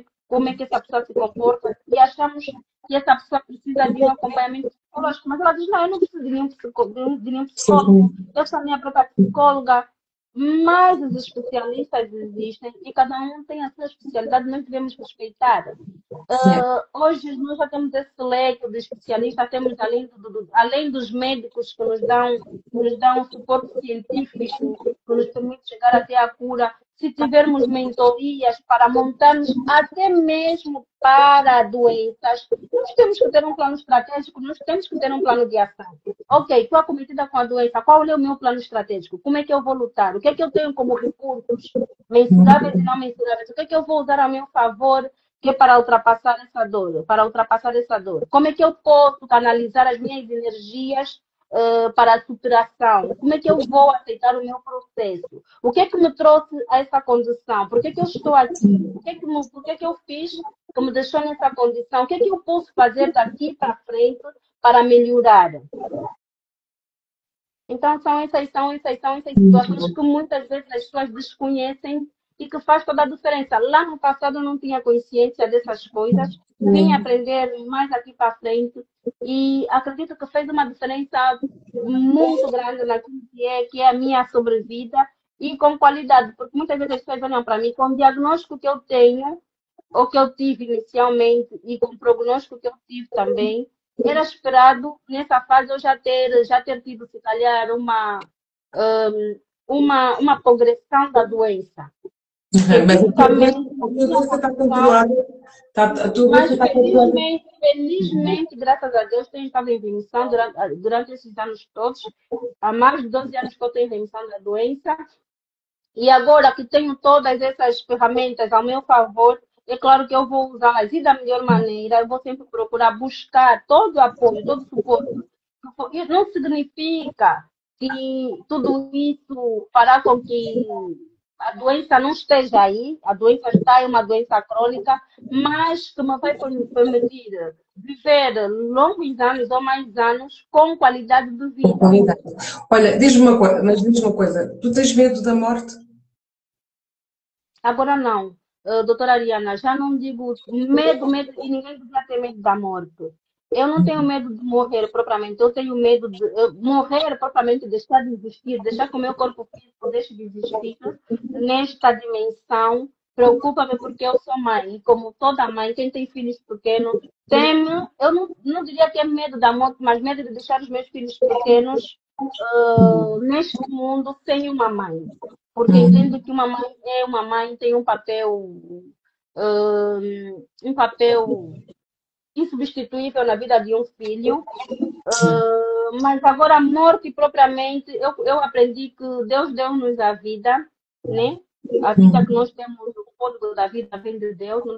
é que essa pessoa se comporta e achamos que essa pessoa precisa de um acompanhamento psicológico. Mas ela diz, não, eu não preciso de nenhum psicólogo, eu sou a minha própria psicóloga. Mas os especialistas existem e cada um tem a sua especialidade, nós devemos respeitar. Hoje nós já temos esse leque de especialistas, temos além dos médicos que nos dão suporte científico, que nos permite chegar até a cura, se tivermos mentorias para montarmos até mesmo para doenças, nós temos que ter um plano estratégico, nós temos que ter um plano de ação. Ok, estou acometida com a doença, qual é o meu plano estratégico? Como é que eu vou lutar? O que é que eu tenho como recursos mensuráveis e não mensuráveis? O que é que eu vou usar a meu favor que é para ultrapassar essa dor? Como é que eu posso canalizar as minhas energias para a superação? Como é que eu vou aceitar o meu processo? O que é que me trouxe a essa condição? Por que é que eu estou aqui? O que é que eu fiz que me deixou nessa condição? O que é que eu posso fazer daqui para frente para melhorar? Então, são essas situações que muitas vezes as pessoas desconhecem e que faz toda a diferença. Lá no passado eu não tinha consciência dessas coisas, vim aprender mais aqui para frente e acredito que fez uma diferença muito grande naquilo que é a minha sobrevida e com qualidade, porque muitas vezes as pessoas olham para mim com o diagnóstico que eu tenho ou que eu tive inicialmente e com o prognóstico que eu tive também. Era esperado nessa fase eu já ter tido, se calhar, uma progressão da doença. Mas a doença está controlada. Mas felizmente, graças a Deus, tenho estado em remissão durante esses anos todos. Há mais de 12 anos que eu tenho remissão da doença. E agora que tenho todas essas ferramentas ao meu favor, é claro que eu vou usá-las e da melhor maneira, eu vou sempre procurar buscar todo o apoio, todo o suporte. Isso não significa que tudo isso fará com que a doença não esteja aí, a doença está, é uma doença crônica, mas que me vai permitir viver longos anos ou mais anos com qualidade de vida. Olha, mas diz-me uma coisa, tu tens medo da morte? Agora não, doutora Ariana, já não digo medo, e ninguém devia ter medo da morte. Eu não tenho medo de morrer propriamente, eu tenho medo de morrer propriamente, deixar de existir, deixar que o meu corpo físico deixe de existir nesta dimensão. Preocupa-me porque eu sou mãe, e como toda mãe, quem tem filhos pequenos, teme, eu não diria que é medo da morte, mas medo de deixar os meus filhos pequenos neste mundo sem uma mãe. Porque entendo que uma mãe tem um papel um papel insubstituível na vida de um filho. Mas agora a morte propriamente, eu aprendi que Deus deu-nos a vida, né? A vida que nós temos, o fôlego da vida vem de Deus, não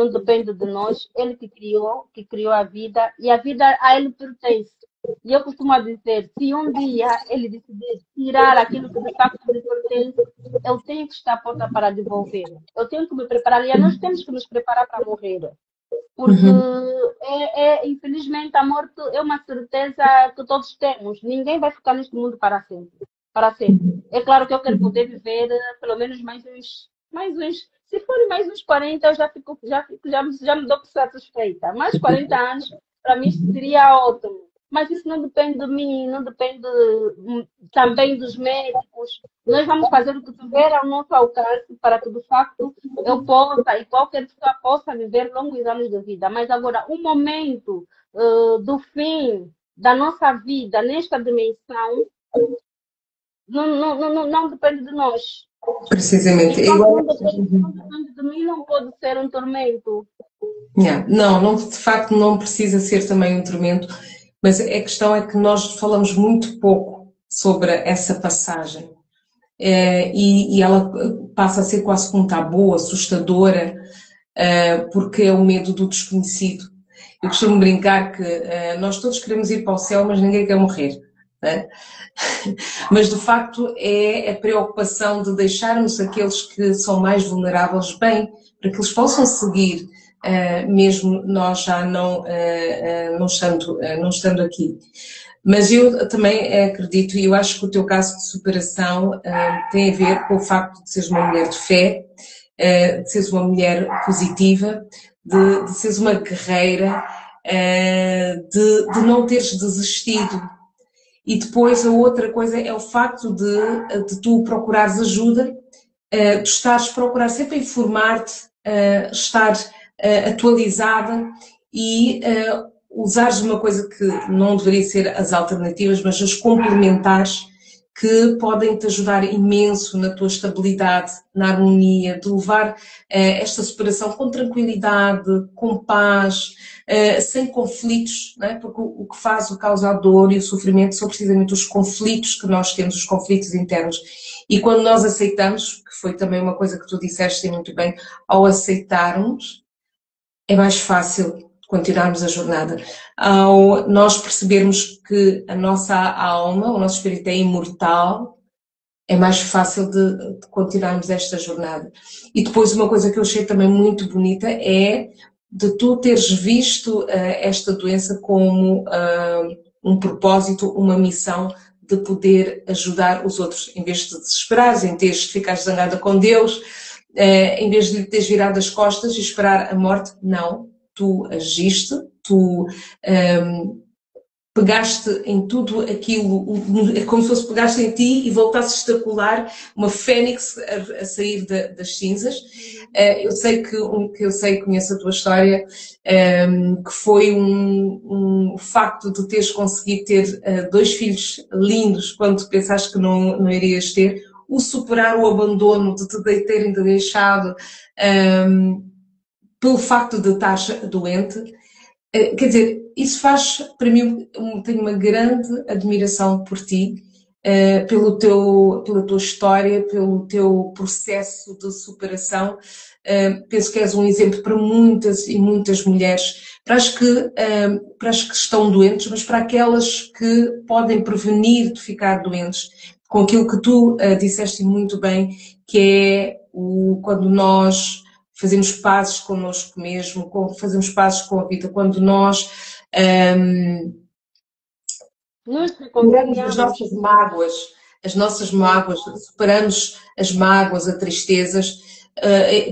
depende de nós. Ele que criou a vida, e a vida a Ele pertence. E eu costumo dizer, se um dia Ele decidir tirar aquilo que de facto lhe pertence, eu tenho que estar pronta para devolver. Eu tenho que me preparar, e nós temos que nos preparar para morrer. Porque, infelizmente, a morte é uma certeza que todos temos. Ninguém vai ficar neste mundo para sempre. Para sempre. É claro que eu quero poder viver pelo menos mais uns, se forem mais uns 40, eu já me dou por satisfeita. Mais 40 anos, para mim, seria ótimo. Mas isso não depende de mim, não depende também dos médicos. Nós vamos fazer o que tiver ao nosso alcance para que, de facto, eu possa e qualquer pessoa possa viver longos anos de vida. Mas agora, o momento do fim da nossa vida nesta dimensão não depende de nós. Precisamente. Não depende de mim, não pode ser um tormento. Não, de facto não precisa ser também um tormento, mas a questão é que nós falamos muito pouco sobre essa passagem. E ela passa a ser quase como um tabu, assustadora, porque é o medo do desconhecido. Eu costumo brincar que nós todos queremos ir para o céu, mas ninguém quer morrer. Né? Mas de facto é a preocupação de deixarmos aqueles que são mais vulneráveis bem, para que eles possam seguir, mesmo nós já não estando aqui. Mas eu também acredito, e eu acho que o teu caso de superação tem a ver com o facto de seres uma mulher de fé, de seres uma mulher positiva, de seres uma guerreira, de não teres desistido. E depois a outra coisa é o facto de tu procurares ajuda, de estares a procurar sempre informar-te, estar atualizada e usares uma coisa que não deveria ser as alternativas, mas as complementares, que podem te ajudar imenso na tua estabilidade, na harmonia, de levar esta superação com tranquilidade, com paz, sem conflitos, não é? Porque o que faz o causador e o sofrimento são precisamente os conflitos que nós temos, os conflitos internos. E quando nós aceitamos, que foi também uma coisa que tu disseste muito bem, ao aceitarmos, é mais fácil continuarmos a jornada. Ao nós percebermos que a nossa alma, o nosso espírito é imortal, é mais fácil de continuarmos esta jornada. E depois uma coisa que eu achei também muito bonita é de tu teres visto esta doença como um propósito, uma missão de poder ajudar os outros, em vez de desesperares, em teres de ficar zangada com Deus, em vez de lhe teres virado as costas e esperar a morte, não. Tu agiste, tu pegaste em tudo aquilo, como se fosse pegaste em ti e voltaste a colar uma fênix a sair das cinzas. Eu sei conheço a tua história, que foi um facto de teres conseguido ter 2 filhos lindos quando pensaste que não irias ter, o superar o abandono de te terem deixado, pelo facto de estar doente. Quer dizer, isso faz, para mim, tenho uma grande admiração por ti, pela tua história, pelo teu processo de superação. Penso que és um exemplo para muitas e muitas mulheres, para as que estão doentes, mas para aquelas que podem prevenir de ficar doentes, com aquilo que tu disseste muito bem, que é quando nós fazemos pazes connosco mesmo, fazemos pazes com a vida, quando nós superamos as nossas mágoas, superamos as mágoas, as tristezas,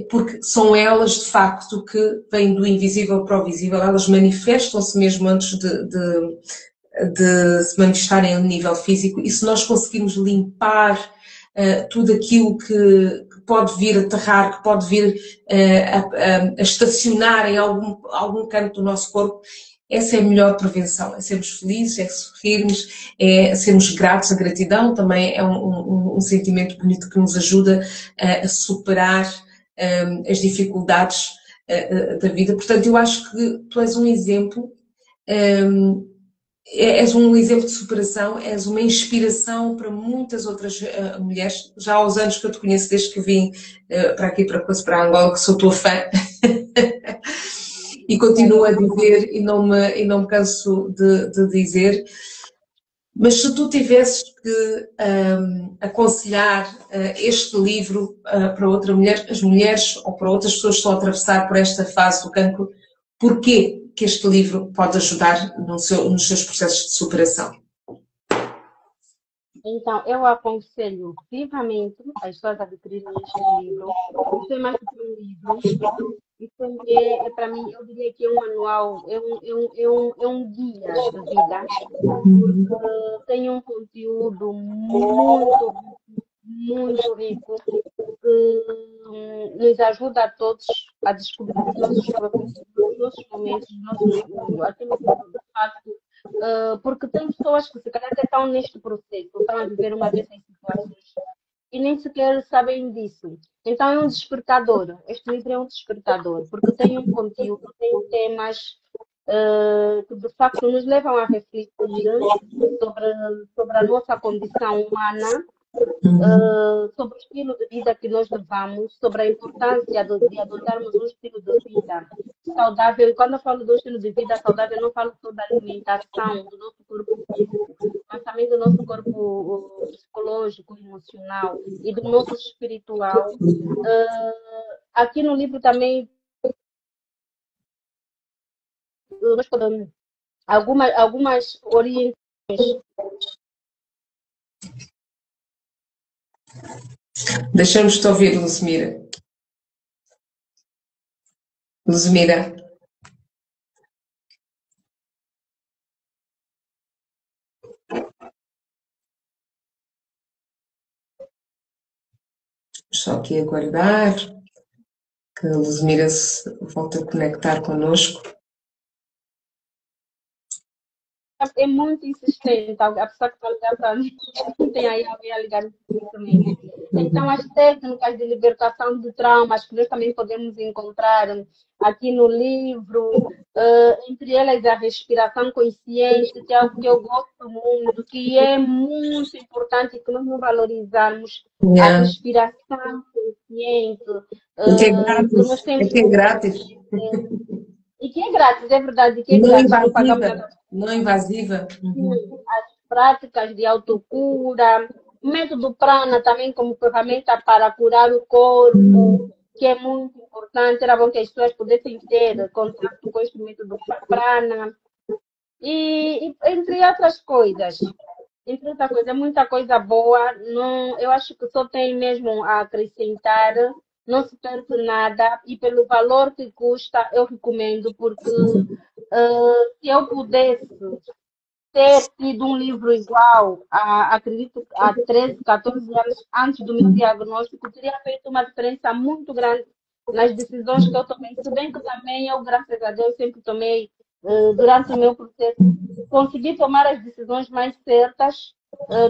porque são elas de facto que vêm do invisível para o visível, elas manifestam-se mesmo antes de se manifestarem a nível físico, e se nós conseguirmos limpar tudo aquilo que pode vir a aterrar, que pode vir a estacionar em algum canto do nosso corpo, essa é a melhor prevenção, é sermos felizes, é sorrirmos, é sermos gratos. A gratidão também é um sentimento bonito que nos ajuda a superar as dificuldades da vida. Portanto, eu acho que tu és um exemplo, és um exemplo de superação, és uma inspiração para muitas outras mulheres. Já há uns anos que eu te conheço, desde que vim para aqui, para Angola, que sou tua fã. E continuo a dizer, e não me canso de dizer, mas se tu tivesses que aconselhar este livro para outra mulher, as mulheres ou para outras pessoas que estão a atravessar por esta fase do cancro, porquê que este livro pode ajudar nos seus processos de superação? Então, eu aconselho vivamente as pessoas a adquirirem este livro. Isso é mais do que um livro. Isso para mim, eu diria que é um manual, é um guia de vida, porque tem um conteúdo muito rico, que nos ajuda a todos a descobrir os nossos processos, os nossos momentos, aquilo que de facto. Porque tem pessoas que se calhar até estão neste processo, estão a viver uma dessas situações e nem sequer sabem disso. Então é um despertador. Este livro é um despertador, porque tem um conteúdo, tem temas que de facto nos levam a refletir sobre a nossa condição humana, sobre o estilo de vida que nós levamos, sobre a importância de adotarmos um estilo de vida saudável. E quando eu falo do estilo de vida saudável, eu não falo só da alimentação do nosso corpo físico, mas também do nosso corpo psicológico, emocional e do nosso espiritual. Aqui no livro também nós podemos algumas orientações. Deixamos-te ouvir, Luzmira. Luzmira. Só aqui aguardar que a Luzmira se volte a conectar connosco. É muito insistente, a pessoa que está ligando para mim, tem aí alguém a ligar também. Então, as técnicas de libertação de traumas que nós também podemos encontrar aqui no livro, entre elas a respiração consciente, que é algo que eu gosto muito, que é muito importante que nós não valorizarmos a respiração consciente. Que é grátis, que nós temos que é grátis. E que é grátis, é verdade, que é não grátis. Invasiva, não invasiva. As práticas de autocura, método prana também como ferramenta para curar o corpo, que é muito importante. Era bom que as pessoas pudessem ter contato com este método prana. E entre outras coisas. Entre outras coisas, muita coisa boa. Não, eu acho que só tem mesmo a acrescentar. Não se perde nada. E pelo valor que custa, eu recomendo, porque se eu pudesse ter tido um livro igual, acredito, há 13, 14 anos antes do meu diagnóstico, teria feito uma diferença muito grande nas decisões que eu tomei. Se bem que também eu, graças a Deus, sempre tomei, durante o meu processo, consegui tomar as decisões mais certas,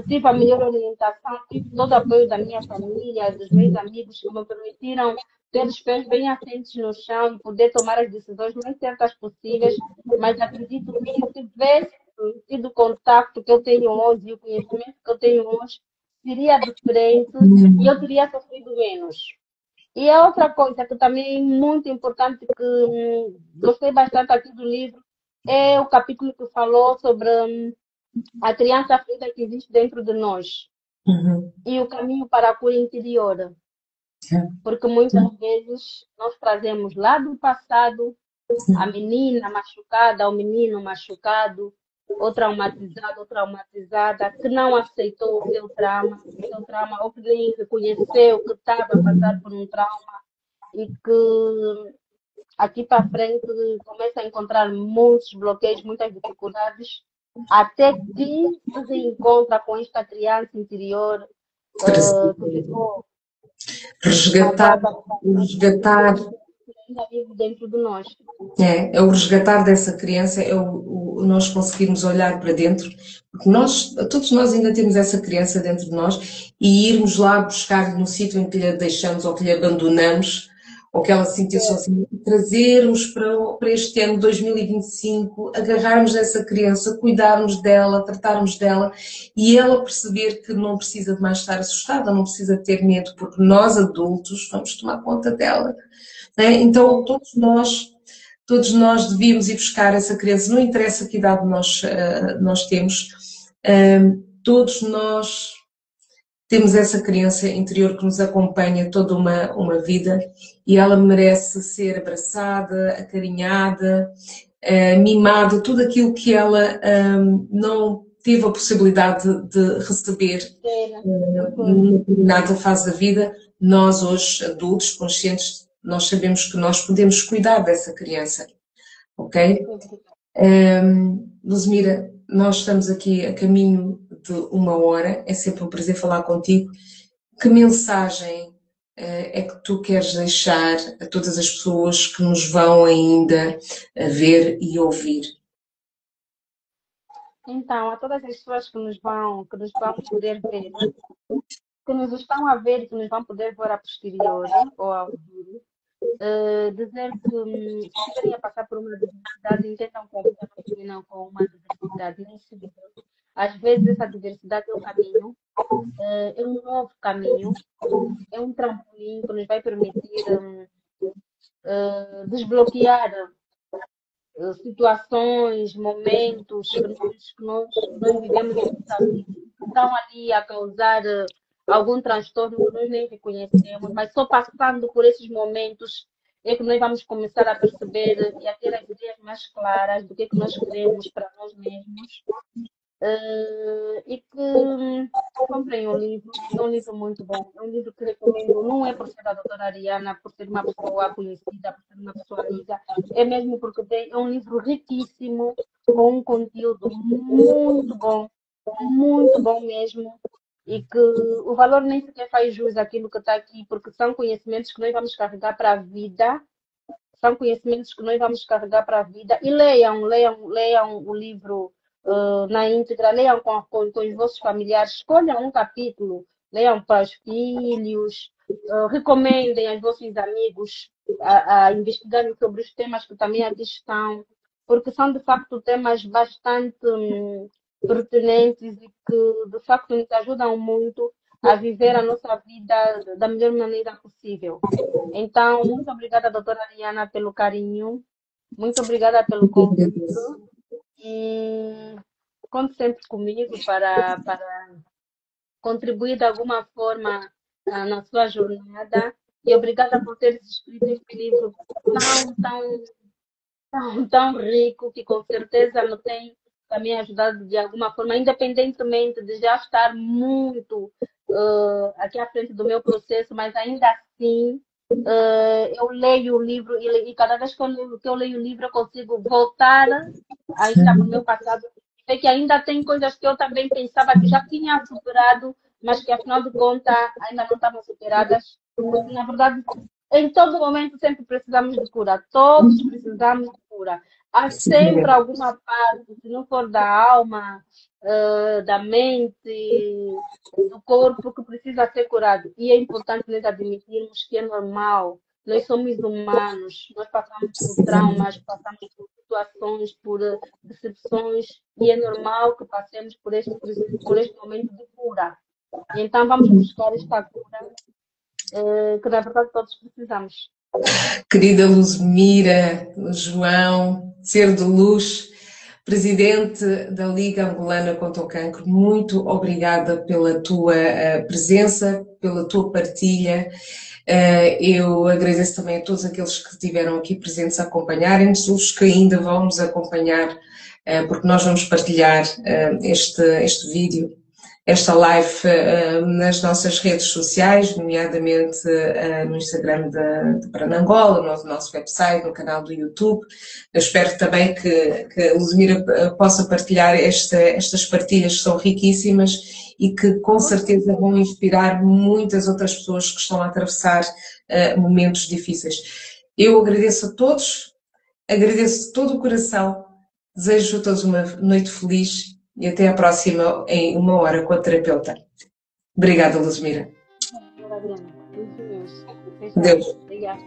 tive a melhor orientação, tive todo o apoio da minha família, dos meus amigos, que me permitiram ter os pés bem assentes no chão e poder tomar as decisões mais certas possíveis. Mas acredito que se tivesse tido o contato que eu tenho hoje e o conhecimento que eu tenho hoje, seria diferente e eu teria sofrido menos. E a outra coisa que também é muito importante, que gostei bastante aqui do livro, é o capítulo que falou sobre a criança ferida que existe dentro de nós e o caminho para a cura interior. Porque muitas vezes nós trazemos lá do passado a menina machucada, o menino machucado, ou traumatizado ou traumatizada, que não aceitou o seu trauma, ou que nem reconheceu que estava a passar por um trauma e que aqui para frente começa a encontrar muitos bloqueios, muitas dificuldades, até que se reencontra com esta criança interior que ficou resgatar ainda vive dentro de nós. É o resgatar dessa criança, é o nós conseguirmos olhar para dentro, porque todos nós ainda temos essa criança dentro de nós, e irmos lá buscar no sítio em que lhe deixamos ou que lhe abandonamos, ou que ela se sentiu sozinha, e trazermos para este ano 2025, agarrarmos essa criança, cuidarmos dela, tratarmos dela e ela perceber que não precisa de mais estar assustada, não precisa ter medo, porque nós adultos vamos tomar conta dela. Né? Então, todos nós devíamos ir buscar essa criança, não interessa que idade nós temos, todos nós temos essa criança interior que nos acompanha toda uma vida e ela merece ser abraçada, acarinhada, mimada, tudo aquilo que ela não teve a possibilidade de receber numa determinada fase da vida. Nós hoje, adultos, conscientes, nós sabemos que nós podemos cuidar dessa criança, ok? Luzmira, nós estamos aqui a caminho de 1 hora, é sempre um prazer falar contigo. Que mensagem é que tu queres deixar a todas as pessoas que nos vão ainda ver e ouvir? Então, a todas as pessoas que nos vão poder ver, que nos estão a ver e que nos vão poder ver a posterior ou ao futuro, dizer que se estiverem a passar por uma diversidade, entendam que a vida não termina com uma diversidade, nem se vive. Às vezes essa diversidade é um caminho, é um novo caminho, é um trampolim que nos vai permitir desbloquear situações, momentos que nós vivemos em nossa vida, que estão ali a causar algum transtorno que nós nem reconhecemos, mas só passando por esses momentos é que nós vamos começar a perceber e a ter as ideias mais claras do que é que nós queremos para nós mesmos. E que comprem o livro, é um livro muito bom, é um livro que recomendo, não é por ser a doutora Ariana, por ser uma pessoa conhecida, por ser uma pessoa amiga, é mesmo porque é um livro riquíssimo, com um conteúdo muito bom mesmo, e que o valor nem sequer faz jus àquilo que está aqui, porque são conhecimentos que nós vamos carregar para a vida, são conhecimentos que nós vamos carregar para a vida, e leiam o livro na íntegra, leiam com os vossos familiares, escolham um capítulo, leiam para os filhos, recomendem aos vossos amigos a investigarem sobre os temas que também aqui estão, porque são de facto temas bastante pertinentes e que de facto nos ajudam muito a viver a nossa vida da melhor maneira possível. Então, muito obrigada, doutora Ariana, pelo carinho, muito obrigada pelo convite. E conte sempre comigo para contribuir de alguma forma na sua jornada. E obrigada por ter escrito este livro tão rico, que com certeza me tem também ajudado de alguma forma, independentemente de já estar muito aqui à frente do meu processo, mas ainda assim eu leio o livro e cada vez que eu leio o livro eu consigo voltar ainda para o meu passado e ver que ainda tem coisas que eu também pensava que já tinha superado, mas que afinal de contas ainda não estavam superadas, porque na verdade em todo momento sempre precisamos de cura, todos precisamos de cura. Há sempre alguma parte, se não for da alma, da mente, do corpo, que precisa ser curado. E é importante nós admitirmos que é normal. Nós somos humanos, nós passamos por traumas, passamos por situações, por decepções, e é normal que passemos por este momento de cura. E então vamos buscar esta cura, que na verdade todos precisamos. Querida Luzmira, João, ser de luz, presidente da Liga Angolana contra o Cancro, muito obrigada pela tua presença, pela tua partilha. Eu agradeço também a todos aqueles que estiveram aqui presentes a acompanharem-nos, os que ainda vão nos acompanhar, porque nós vamos partilhar este vídeo, esta live nas nossas redes sociais, nomeadamente no Instagram de Paranangola, no nosso website, no canal do YouTube. Eu espero também que a Luzmira possa partilhar estas partilhas que são riquíssimas e que com certeza vão inspirar muitas outras pessoas que estão a atravessar momentos difíceis. Eu agradeço a todos, agradeço de todo o coração, desejo a todos uma noite feliz e até à próxima em 1 hora com a terapeuta. Obrigada, Luzmira. Obrigada, Adriana. Até já. Deus. Obrigada.